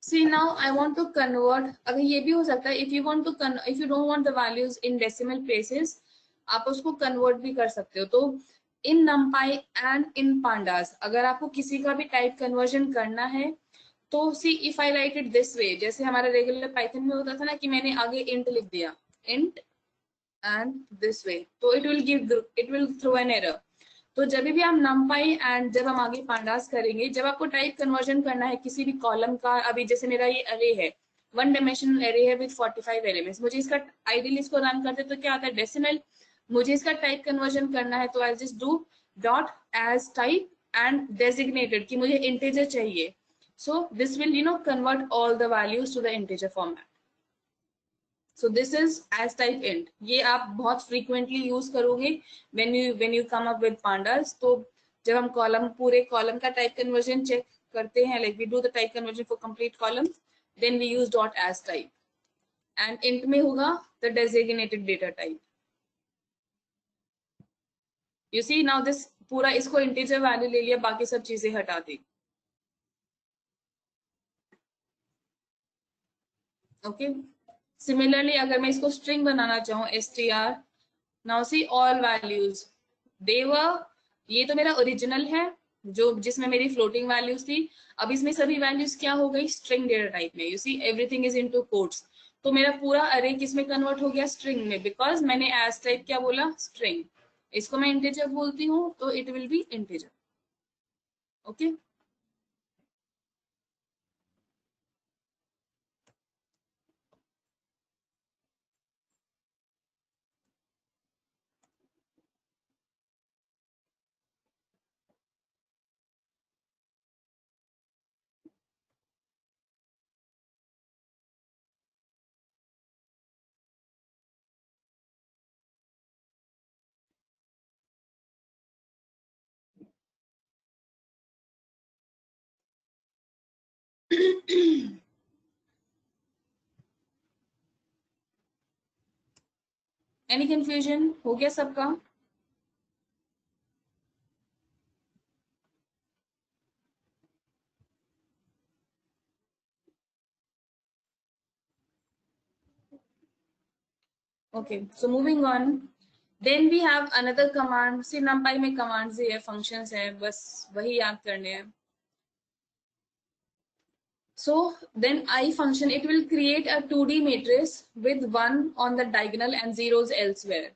See now I want to convert। अगर ये भी हो सकता है, if you don't want the values in decimal places, आप उसको convert भी कर सकते हो। तो in numpy and in pandas अगर आपको किसी का भी टाइप कन्वर्जन करना है तो see if I write it this way, जैसे हमारा रेगुलर पाइथन में होता था ना कि मैंने आगे int लिख दिया, int and this way, तो it will throw an error। तो जब भी हम numpy एंड जब हम आगे pandas करेंगे, जब आपको टाइप कन्वर्जन करना है किसी भी कॉलम का, अभी जैसे मेरा ये अरे है, वन डायमेंशनल अरे है विद 45 एलिमेंट्स, मुझे इसका आइडियली इसको रन करते तो क्या आता है? डेसिमल। मुझे इसका टाइप कन्वर्जन करना है तो I just do dot as type and designated कि मुझे इंटीजर चाहिए। So this will convert all the values to the integer format. So this is as type int। ये आप बहुत frequently use करोगे when you come up with pandas। तो जब हम कॉलम पूरे कॉलम का टाइप कन्वर्जन चेक करते हैं, like we do the type conversion for complete column, then we use dot as type, and int में होगा the designated data type। You see now this पूरा इसको इंटीजर वैल्यू ले लिया, बाकी सब चीजें हटा दी। ओके, सिमिलरली अगर मैं इसको स्ट्रिंग बनाना चाहूँ str, now see all values they were, ये तो मेरा ओरिजिनल है जो जिसमें मेरी फ्लोटिंग वैल्यूज थी। अब इसमें सभी वैल्यूज क्या हो गई, स्ट्रिंग डेटा टाइप में। You see everything is into quotes. तो मेरा पूरा अरे किस में कन्वर्ट हो गया, स्ट्रिंग में, बिकॉज मैंने एज टाइप क्या बोला, स्ट्रिंग। इसको मैं इंटीजर बोलती हूँ तो it will be integer. Okay, any confusion, हो गया सबका? Okay, so moving on, then we have another command. See numpy में कमांड्स ही है, फंक्शंस है, बस वही याद करने हैं। So then I function, it will create a 2D matrix with 1 on the diagonal and zeros elsewhere.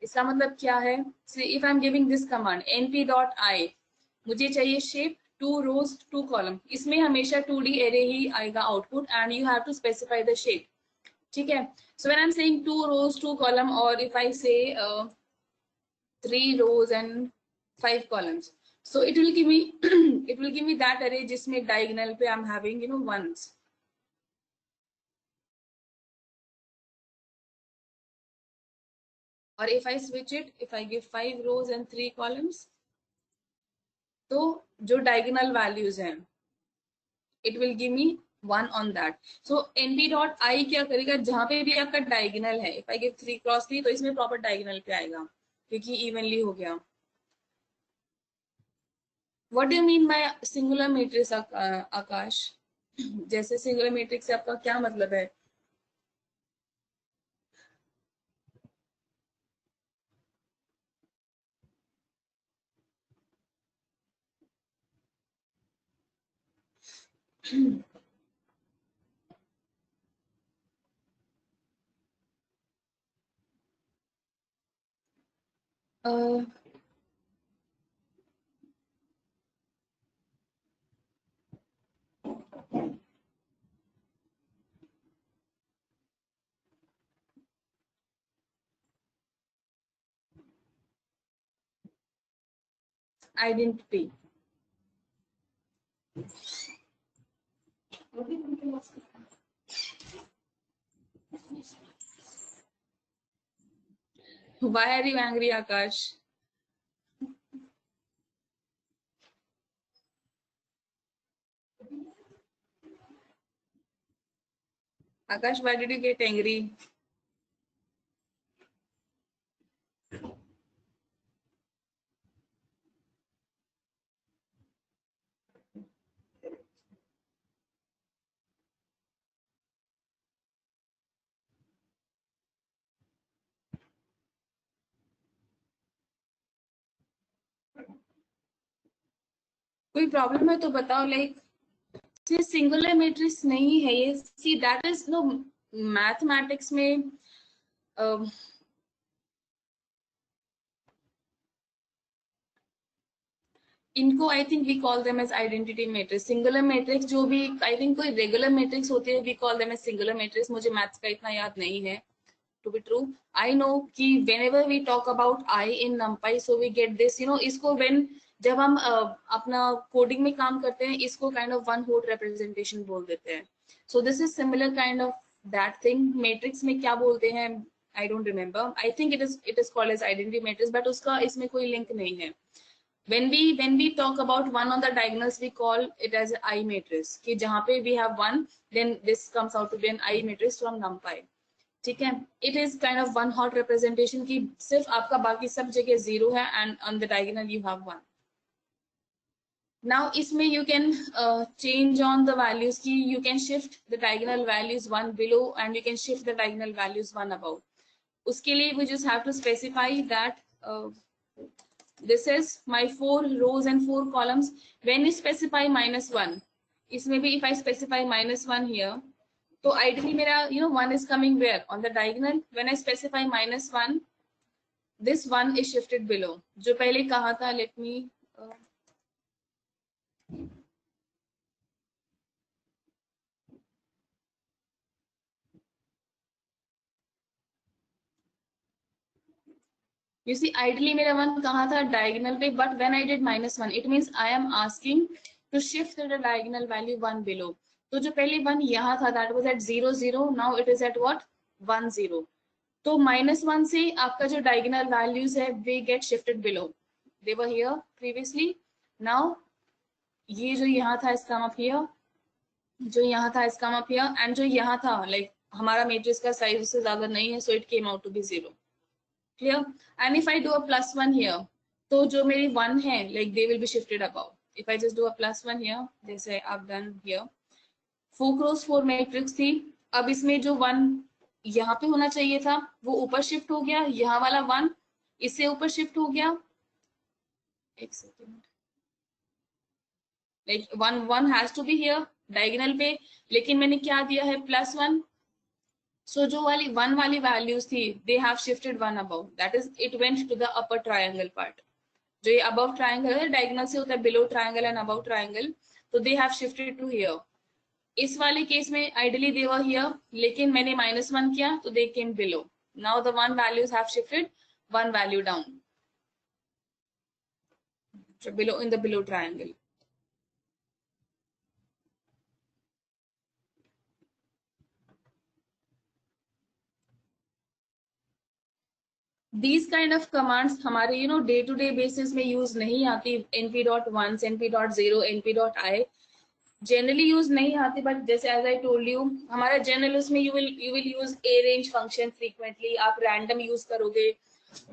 इसका मतलब क्या है? See, if I'm giving this command np.i, मुझे चाहिए shape 2 rows 2 column, इसमें हमेशा 2D array ही आएगा output and you have to specify the shape. ठीक है? So when I'm saying 2 rows 2 column, or if I say 3 rows and 5 columns, so it will give me it will give me that array जिसमें diagonal पे I'm having ones. और if I switch it, if I give 5 rows and 3 columns, तो जो diagonal values हैं it will give me 1 on that. So np.i क्या करेगा, जहां पे भी आपका diagonal है, if I give 3 cross 3, तो इसमें proper diagonal पे आएगा क्योंकि evenly हो गया। What do you mean by singular matrix, आकाश? जैसे singular matrix से आपका क्या मतलब है? uh, identity. Why are you angry, Akash? Akash, why did you get angry? कोई प्रॉब्लम है तो बताओ, लाइक सिंगुलर मैट्रिक्स नहीं है ये। See that is no mathematics में इनको I think we call them as identity matrix. Singular matrix जो भी आई थिंक कोई रेगुलर मैट्रिक्स होती है, we call them as singular matrix. मुझे मैथ्स का इतना याद नहीं है to be true. I know कि whenever we talk about I in NumPy, so we get this, इसको when जब हम अपना कोडिंग में काम करते हैं, इसको kind of one hot representation बोल देते हैं। So this is similar kind of that thing. Matrix में क्या बोलते हैं, I don't remember. I think it is called as identity matrix, but उसका इसमें कोई लिंक नहीं है। when we talk about one on the diagonals, we call it as I matrix, कि जहाँ पे we have one, then this comes out to be an I matrix from NumPy. ठीक है, it is kind of one hot representation की सिर्फ आपका बाकी सब जगह 0 है and on the diagonal you have 1. Now इसमें you can change on the values की, you can shift the diagonal values 1 below and you can shift the diagonal values 1 above. उसके लिए we just have to specify that this is my 4 rows and 4 columns. When you specify -1, इसमें भी if I specify -1 here, तो ideally मेरा 1 is coming where on the diagonal. When I specify -1, this 1 is shifted below. जो पहले कहा था, let me you see ideally मेरा 1 कहाँ था, diagonal पे, but when I did -1, it means I am asking to shift the diagonal value 1 below. तो जो पहले 1 यहाँ था, that was at 0 0, now it is at what 1 0. तो -1 से आपका जो diagonal values है they get shifted below. They were here previously. Now ये जो यहाँ था is come up here, जो यहाँ था is come up here, and जो यहाँ था like हमारा matrix का size उससे ज्यादा नहीं है, so it came out to be 0. Clear? And if I do a +1 here, तो जो मेरी 1 है like they will be shifted above. If I just do a +1 here, जैसे I've done here, 4 cross 4 matrix थी, अब इसमें जो 1 यहाँ पे होना चाहिए था वो ऊपर शिफ्ट हो गया, यहाँ वाला 1 इससे ऊपर शिफ्ट हो गया. एक second, like 1 has to be here diagonal पे, लेकिन मैंने क्या दिया है +1. So जो वाली 1 वाली values थी, they have shifted 1 above. That is, it went to the upper triangle part. जो ये above triangle है, diagonal से होता है below triangle and above triangle, तो they have shifted to here. इस वाले केस में ideally they were here, लेकिन मैंने -1 किया तो they came below. Now the 1 values have shifted 1 value down. So below in the below triangle. These kind of commands हमारे day to day basis में use नहीं आती. np.1, np.0, np.i generally use नहीं आती, but जैसे as I told you, हमारा general उसमें you will use arrange function frequently. आप random use करोगे,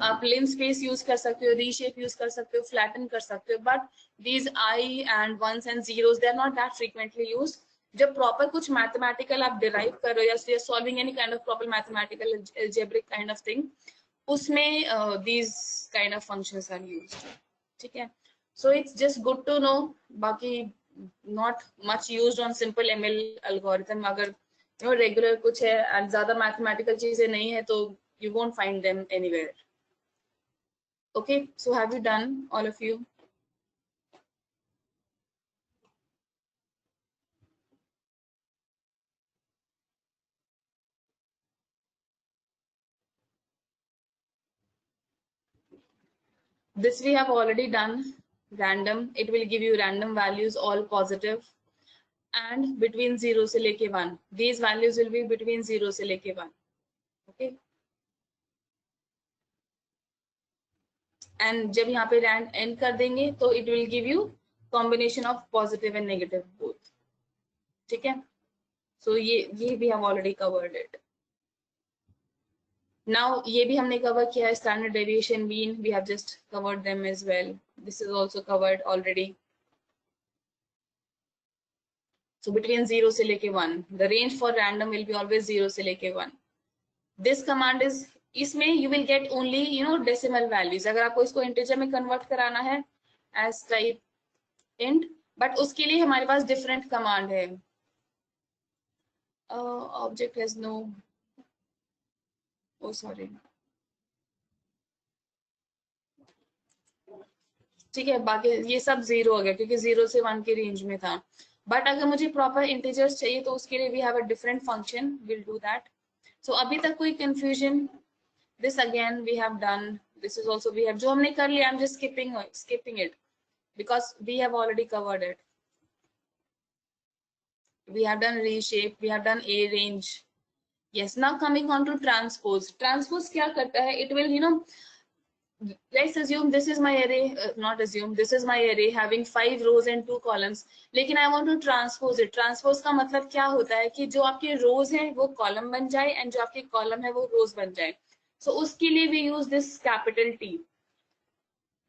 आप linspace use कर सकते हो, reshape use कर सकते हो, flatten कर सकते हो, but these I and ones and zeros they are not that frequently used. जब proper कुछ mathematical आप derive कर रहे हो या solving any kind of proper mathematical algebraic kind of thing, उसमें these kind of functions are used. ठीक है, so it's just good to know. बाकी not much used on simple ML algorithm. अगर regular कुछ है and ज़्यादा mathematical चीजें नहीं है तो you won't find them anywhere. Okay, so have you done, all of you? This we have already done. Random, it will give you random values, all positive, and between 0 से लेके 1. These values will be between 0 से लेके 1. Okay. And जब यहाँ पे rand end कर देंगे तो it will give you combination of positive and negative both. ठीक है. So ये we have already covered it. Now ये भी हमने cover किया है, standard deviation, mean, we have just covered them as well. This is also covered already. So between 0 से लेके 1, the range for random will be always 0 से लेके 1. This command is, इसमें you will get only decimal values. अगर आपको इसको integer में convert कराना है as type int, but उसके लिए हमारे पास different command है. Object has no, oh sorry. ठीक है, बाकी ये सब 0 हो गया क्योंकि 0 से 1 के रेंज में था. बट अगर मुझे प्रॉपर इंटीजर्स चाहिए तो उसके लिए we have a different function, will do that. So अभी तक कोई confusion? This again we have done, this is also we have, जो हमने कर लिया, I am just skipping it because we have already covered it. We have done reshape, we have done a range. yes, now coming on to transpose. Transpose क्या करता है? it will let's assume this is my array, not assume, this is my array having 5 rows and 2 columns. लेकिन I want to transpose it. Transpose का मतलब क्या होता है कि जो आपके rows हैं वो column बन जाए and जो आपके column है वो rows बन जाए. So उसके लिए we use this capital T.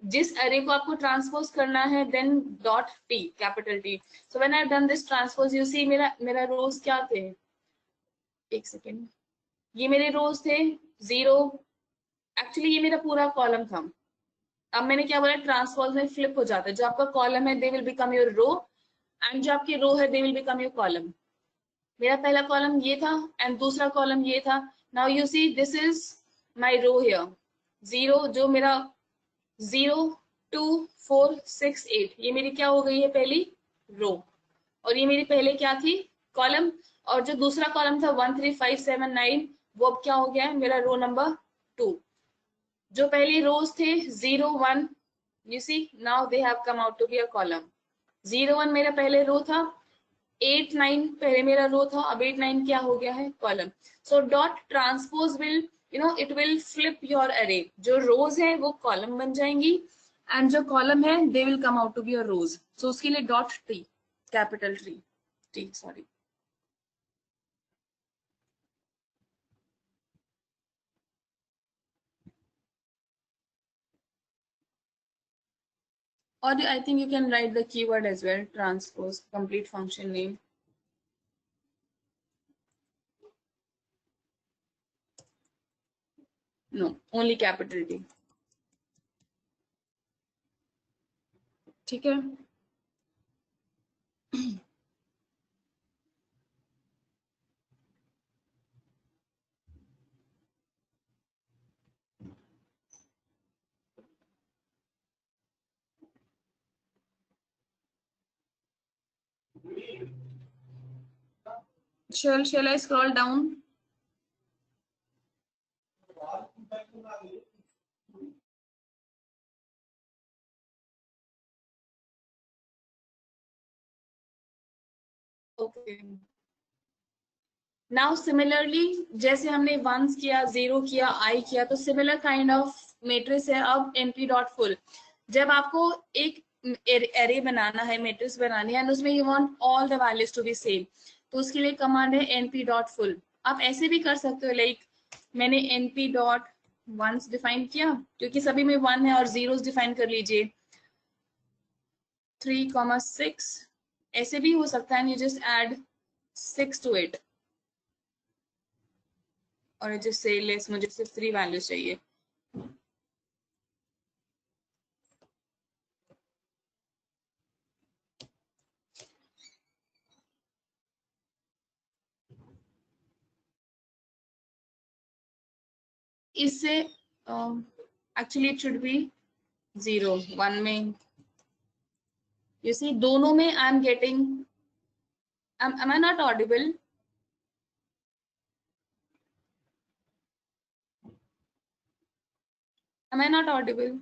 जिस array को आपको transpose करना है then dot T, capital T. So when I've done this transpose, you see मेरा rows क्या थे? एक सेकेंड, ये मेरे rows थे 0. एक्चुअली ये मेरा पूरा कॉलम था. अब मैंने क्या बोला, ट्रांसपोज में फ्लिप हो जाता है. जो आपका कॉलम है they will become your row and जो आपकी रो है they will become your column. मेरा पहला कॉलम ये था एंड दूसरा कॉलम ये था. Now you see this is my row here. 0 जो मेरा 0 2 4 6 8 ये मेरी क्या हो गई है पहली रो और ये मेरी पहले क्या थी कॉलम. और जो दूसरा कॉलम था 1 3 5 7 9 वो अब क्या हो गया है मेरा रो नंबर 2. जो पहली रोज थे 0 1, you see now they have come out to be a column. 0 1 मेरा पहले रो था, 8 9 पहले मेरा रो था, अब 8 9 क्या हो गया है column. So dot transpose will it will flip your अरे. जो रोज है वो कॉलम बन जाएंगी एंड जो कॉलम है they will come out to be your rows. So उसके लिए dot T, capital T sorry. Or I think you can write the keyword as well, transpose, complete function name. No, only capital T. ठीक है. Shall I scroll down? Okay. Now similarly जैसे हमने ones किया, 0 किया, I किया, तो similar kind of matrix है अब np dot full. जब आपको एक array बनाना है, matrix बनानी है and उसमें you want all the values to be same, तो उसके लिए कमांड है np dot full. आप ऐसे भी कर सकते हो, लाइक मैंने np dot ones डिफाइन किया क्योंकि सभी में 1 है और zeros डिफाइन कर लीजिए 3,6. ऐसे भी हो सकता है, you just add 6 to it और just say less, मुझे सिर्फ 3 वैल्यूज चाहिए. इससे एक्चुअली इट शुड बी 0 1 में. यू सी दोनों में I am getting, am I not audible? Am I not audible?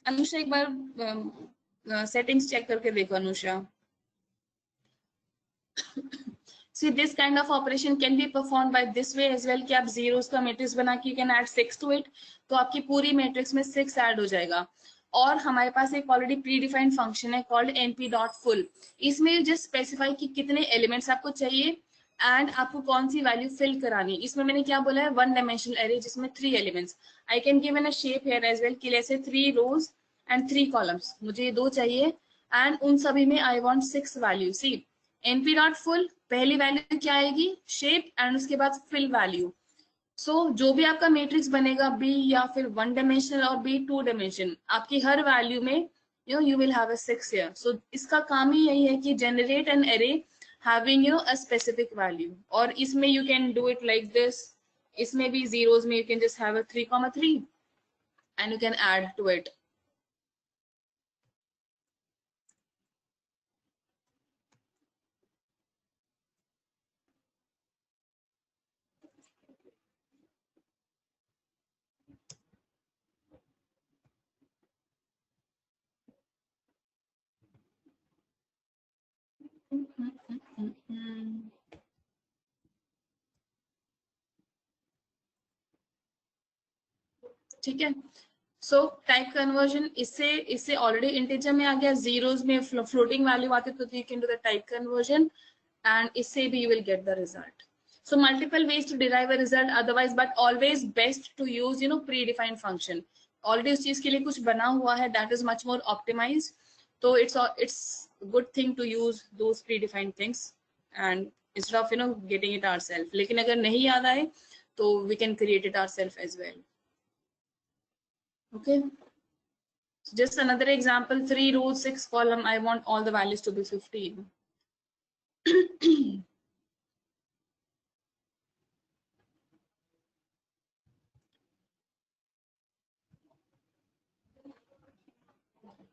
Anusha एक बार सेटिंग्स चेक करके देखो Anusha. See this kind of operation can be performed by this way as well कि आप zeros का matrix बना के you can add 6 to it, तो आपकी पूरी matrix में 6 ऐड हो जाएगा. और हमारे पास एक ऑलरेडी प्री डिफाइंड फंक्शन है कॉल्ड np.full. इसमें जस्ट स्पेसिफाई कि कितने एलिमेंट्स आपको चाहिए एंड आपको कौन सी वैल्यू फिल करानी है. इसमें मैंने क्या बोला है, 1 डायमेंशनल एरे जिसमें 3 elements. I can give an a shape here as well कि जैसे 3 रोज एंड 3 कॉलम्स, मुझे ये 2 चाहिए एंड उन सभी में I want 6 value. C np.full पहली वैल्यू क्या आएगी, शेप एंड उसके बाद फिल वैल्यू. सो जो भी आपका मैट्रिक्स बनेगा बी या फिर 1 डायमेंशनल और बी 2 डायमेंशन, आपकी हर वैल्यू में you will have a 6 here. So इसका काम ही यही है कि generate an array having a specific value. और इसमें you can do it like this. इसमें भी zeros में you can just have a 3,3 and you can add to it. ठीक है। सो टाइप कन्वर्जन इससे ऑलरेडी इंटीजर में आ गया, जीरोस में फ्लोटिंग वैल्यू आती तो you can do the type conversion and इससे भी you will get the result. So multiple ways to derive a result otherwise, but always best to use predefined function. Already उस चीज के लिए कुछ बना हुआ है, that is much more optimized. So it's good thing to use those predefined things and instead of getting it ourselves. लेकिन अगर नहीं याद आए तो we can create it ourselves as well. Okay. So just another example, 3 rows 6 column. I want all the values to be 15.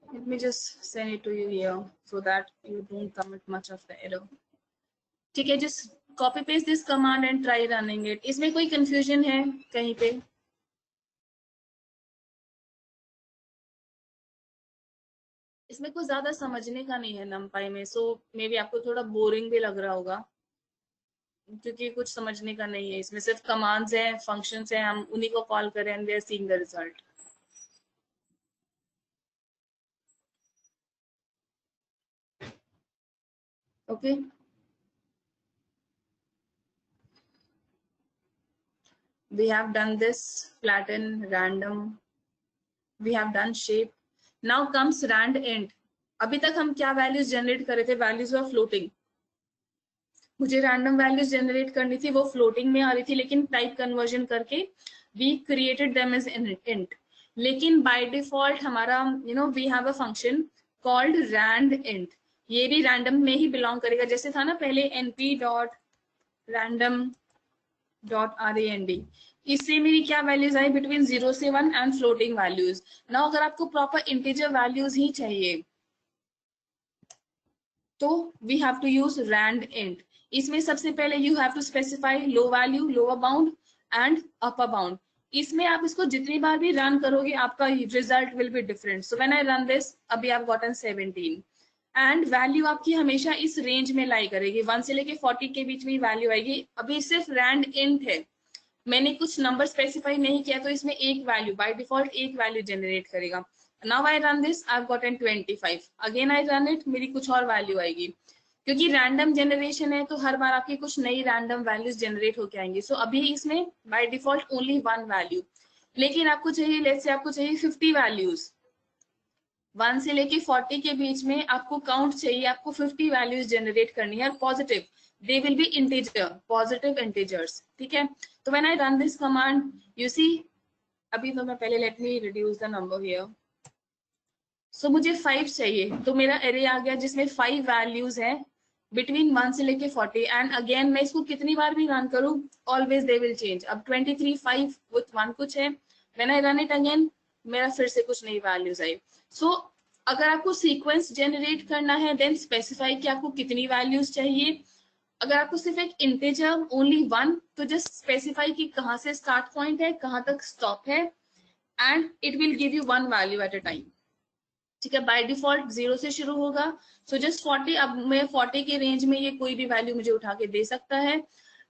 Let me just send it to you here so that you don't commit much of the error. ठीक है, just copy paste this command and try running it. इसमें कोई confusion है कहीं पे? इसमें कुछ ज्यादा समझने का नहीं है numpy में, so maybe आपको थोड़ा boring भी लग रहा होगा क्योंकि कुछ समझने का नहीं है इसमें, सिर्फ commands हैं, functions हैं, हम उन्हीं को call करें and we are seeing the result. Okay. We have done this flatten, random. We have done shape. Now comes rand int. अभी तक हम क्या वैल्यूज जनरेट कर रहे थे? Values of floating. मुझे रैंडम वैल्यूज जनरेट करनी थी, वो फ्लोटिंग में आ रही थी, लेकिन टाइप कन्वर्जन करके we created them as int. लेकिन बाय डिफॉल्ट हमारा we have a function called rand int. ये भी रैंडम में ही बिलोंग करेगा, जैसे था ना पहले NP dot random dot rand. इससे मेरी क्या वैल्यूज आई? बिटवीन 0 से 1 एंड फ्लोटिंग वैल्यूज. नाउ अगर आपको प्रॉपर इंटीजर वैल्यूज ही चाहिए तो we have to use rand int. इसमें सबसे पहले you have to specify low value, lower bound and upper bound. इसमें आप इसको जितनी बार भी रन करोगे आपका result will be different. So when I run this, अभी आप गॉटन 17 एंड वैल्यू आपकी हमेशा इस रेंज में लाई करेगी, 1 से लेके 40 के बीच में वैल्यू आएगी. अभी सिर्फ रैंड इंट है, मैंने कुछ नंबर स्पेसिफाई नहीं किया तो इसमें एक वैल्यू बाय डिफॉल्ट एक वैल्यू जनरेट करेगा. Now I run this, I have gotten 25. Again I run it, मेरी कुछ और वैल्यू आएगी. क्योंकि रैंडम जनरेशन है तो हर बार आपकी कुछ नई रैंडम वैल्यूज जनरेट होके आएंगी. सो अभी इसमें बाय डिफॉल्ट ओनली 1 वैल्यू, लेकिन आपको चाहिए, लेट्स से आपको चाहिए 50 वैल्यूज. 1 से लेके 40 के बीच में आपको काउंट चाहिए, आपको 50 वैल्यूज जनरेट करनी है, positive. They will be integer, positive integers. ठीक है. तो when I run this command, you see, अभी तो मैं पहले let me reduce the number here. So मुझे 5 चाहिए, तो मेरा एरे आ गया जिसमें 5 वैल्यूज है बिटवीन 1 से लेके 40. एंड अगेन मैं इसको कितनी बार भी रन करूं, ऑलवेज दे विल चेंज. अब 23, 5 विथ 1 कुछ है. When I run it again, मेरा फिर से कुछ नई वैल्यूज आई. सो अगर आपको सीक्वेंस जनरेट करना है देन स्पेसिफाई कि आपको कितनी वैल्यूज चाहिए. अगर आपको सिर्फ एक इंटीजर ओनली 1, तो जस्ट स्पेसिफाई कि कहाँ से स्टार्ट पॉइंट है, कहाँ तक स्टॉप है, and it will give you 1 value eight a time. ठीक है. बाय डिफॉल्ट 0 से शुरू होगा. So just 40. अब मैं 40 के रेंज में ये कोई भी वैल्यू मुझे उठा के दे सकता है.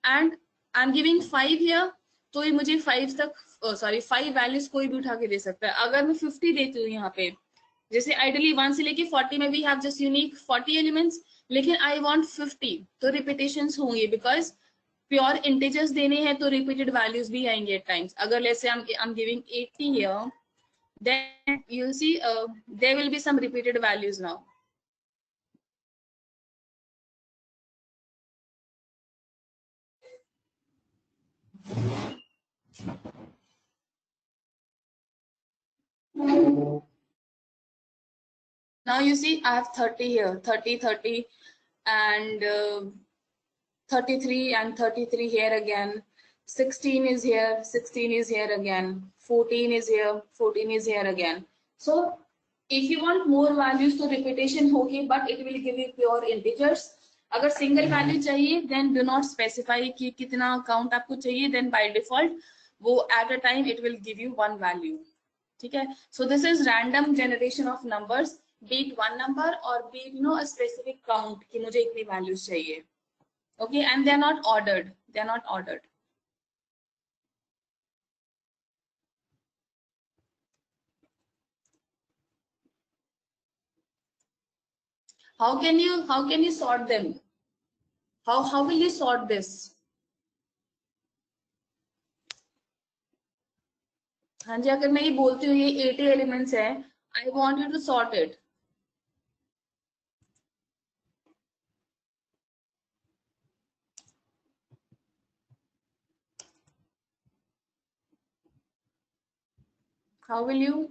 And I am giving 5 here, तो ये मुझे 5 तक, सॉरी 5 वैल्यूज कोई भी उठा के दे सकता है. अगर मैं 50 देती हूँ यहाँ पे, जैसे आइडली 1 से लेके 40 में we have just unique 40 elements, लेकिन आई वांट 50, तो रिपीटेशंस होंगे बिकॉज प्योर इंटीजर्स देने हैं तो रिपीटेड वैल्यूज भी आएंगे एट टाइम्स. अगर let's say I am giving 80 here, then you see there will be some repeated values now. Now you see I have 30 here, 30, 30, and 33 and 33 here again. 16 is here, 16 is here again. 14 is here, 14 is here again. So if you want more values to repetition होगी, but it will give you pure integers. अगर single value चाहिए then do not specify कि कितना count आपको चाहिए, then by default वो at a time it will give you 1 value. ठीक है. So this is random generation of numbers, be it 1 number और बीट अ स्पेसिफिक काउंट कि मुझे इतनी वैल्यूज चाहिए. Okay, and they are not ordered. They are not ordered. how can you sort them? How will you sort this? हाँ जी, अगर मैं ये बोलती हूँ ये 80 एलिमेंट्स है, I want you to sort it. How will you?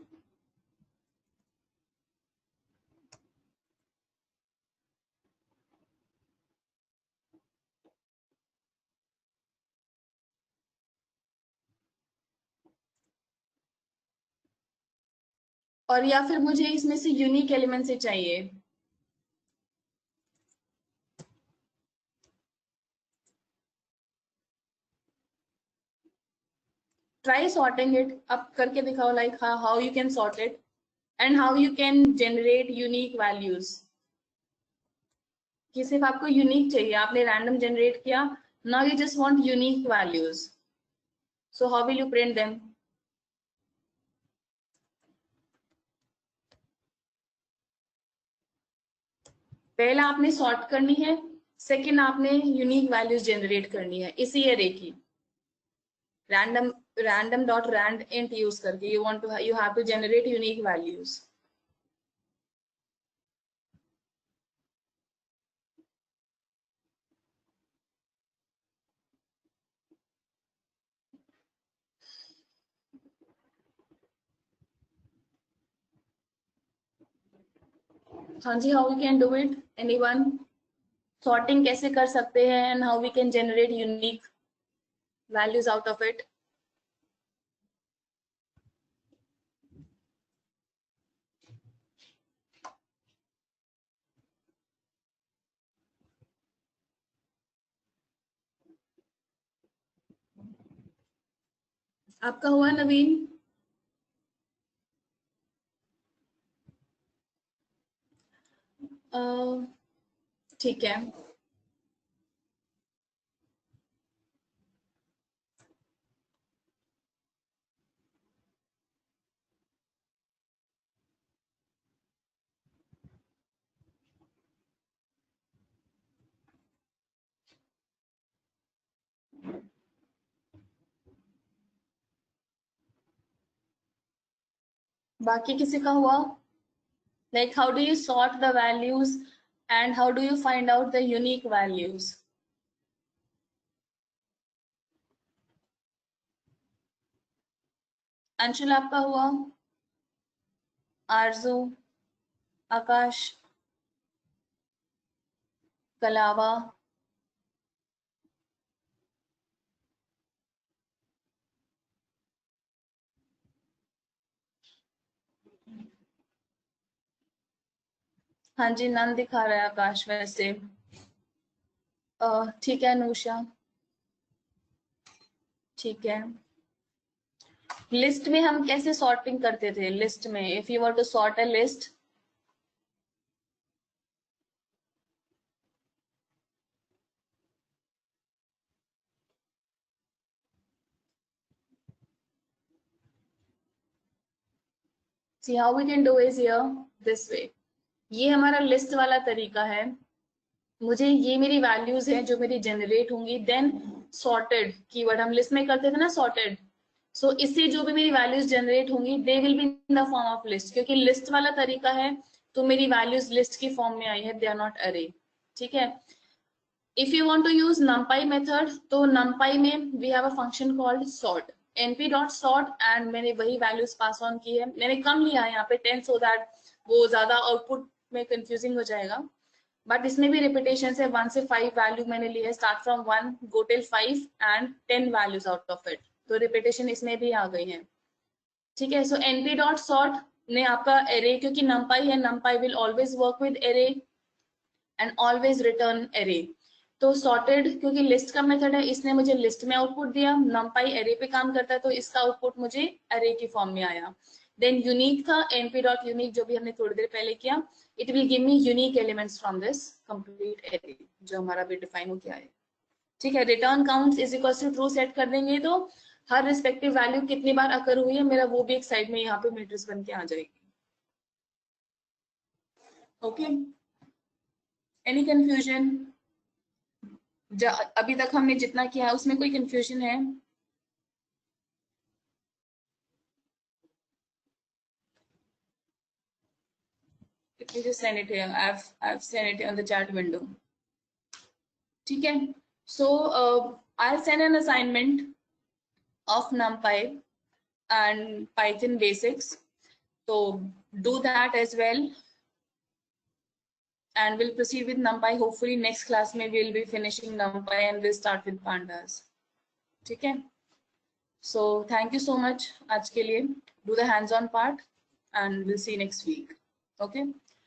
और या फिर मुझे इसमें से यूनिक एलिमेंट से चाहिए. Try sorting it. अब करके दिखाओ, like how you can sort it and how you can generate unique values. कि सिर्फ आपको यूनिक चाहिए, आपने रैंडम जनरेट किया, now you just want unique values. So how will you print them? पहला आपने सॉर्ट करनी है, सेकंड आपने यूनिक वैल्यूज जनरेट करनी है इसी एरे की. random dot rand int use करके you have to generate unique values. हाँ जी, how we can do it? Anyone? Sorting कैसे कर सकते हैं and how we can generate unique values out of it? आपका हुआ नवीन? ठीक है. बाकी किसी का हुआ? Like how do you sort the values and how do you find out the unique values? Anshul आपका हुआ? आरजू, आकाश, कलावा, हाँ जी नन दिखा रहा है आकाश वैसे. ठीक है नूशा, ठीक है. लिस्ट में हम कैसे सॉर्टिंग करते थे? लिस्ट में if you were to sort a list, see how we can do is here this way. ये हमारा लिस्ट वाला तरीका है. मुझे ये मेरी वैल्यूज हैं जो मेरी जनरेट होंगी, देन सॉर्टेड कीवर्ड हम लिस्ट में करते थे ना, सॉर्टेड. सो इससे जो भी मेरी वैल्यूज जनरेट होंगी दे will be in the form of list, क्योंकि लिस्ट वाला तरीका है तो मेरी वैल्यूज लिस्ट की फॉर्म में आई है, दे आर नॉट अरे. ठीक है. If you want to use numpy method, तो numpy में we have a function called sort. np.sort एंड मैंने वही वैल्यूज पास ऑन की है. मैंने कम लिया है यहाँ पे 10 सो दैट वो ज्यादा आउटपुट में कंफ्यूजिंग हो जाएगा. बट इसमें भी रिपीटेशन है. 1 से 5 वैल्यू मैंने ली है, start from 1 go till 5 and 10 values out of it. तो रिपीटेशन इसमें भी आ गई है. ठीक है. सो np.sort ने आपका एरे, क्योंकि numpy है, numpy will always work with array and always return array. तो सॉर्टेड क्योंकि लिस्ट का मेथड है, इसने मुझे लिस्ट में आउटपुट दिया. numpy एरे पे काम करता है तो इसका आउटपुट मुझे एरे की फॉर्म में आया. देन यूनिक था np.unique, जो भी हमने थोड़ी देर पहले किया. It will give me unique elements from this complete array जो हमारा भी डिफाइन हो गया है. ठीक है. Return counts is equal to true set कर देंगे तो हर रिस्पेक्टिव वैल्यू कितनी बार अकर हुई है मेरा वो भी एक साइड में यहाँ पे मैट्रिक्स बन के आ जाएगी. ओके. Any confusion? अभी तक हमने जितना किया है उसमें कोई कंफ्यूजन है? Let me just send it here. I've sent it on the chat window. ठीक है. So I'll send an assignment of NumPy and Python basics. So do that as well. And we'll proceed with NumPy. Hopefully next class में we'll be finishing NumPy and we'll start with pandas. ठीक है. So thank you so much आज के लिए. Do the hands-on part and we'll see you next week. Okay.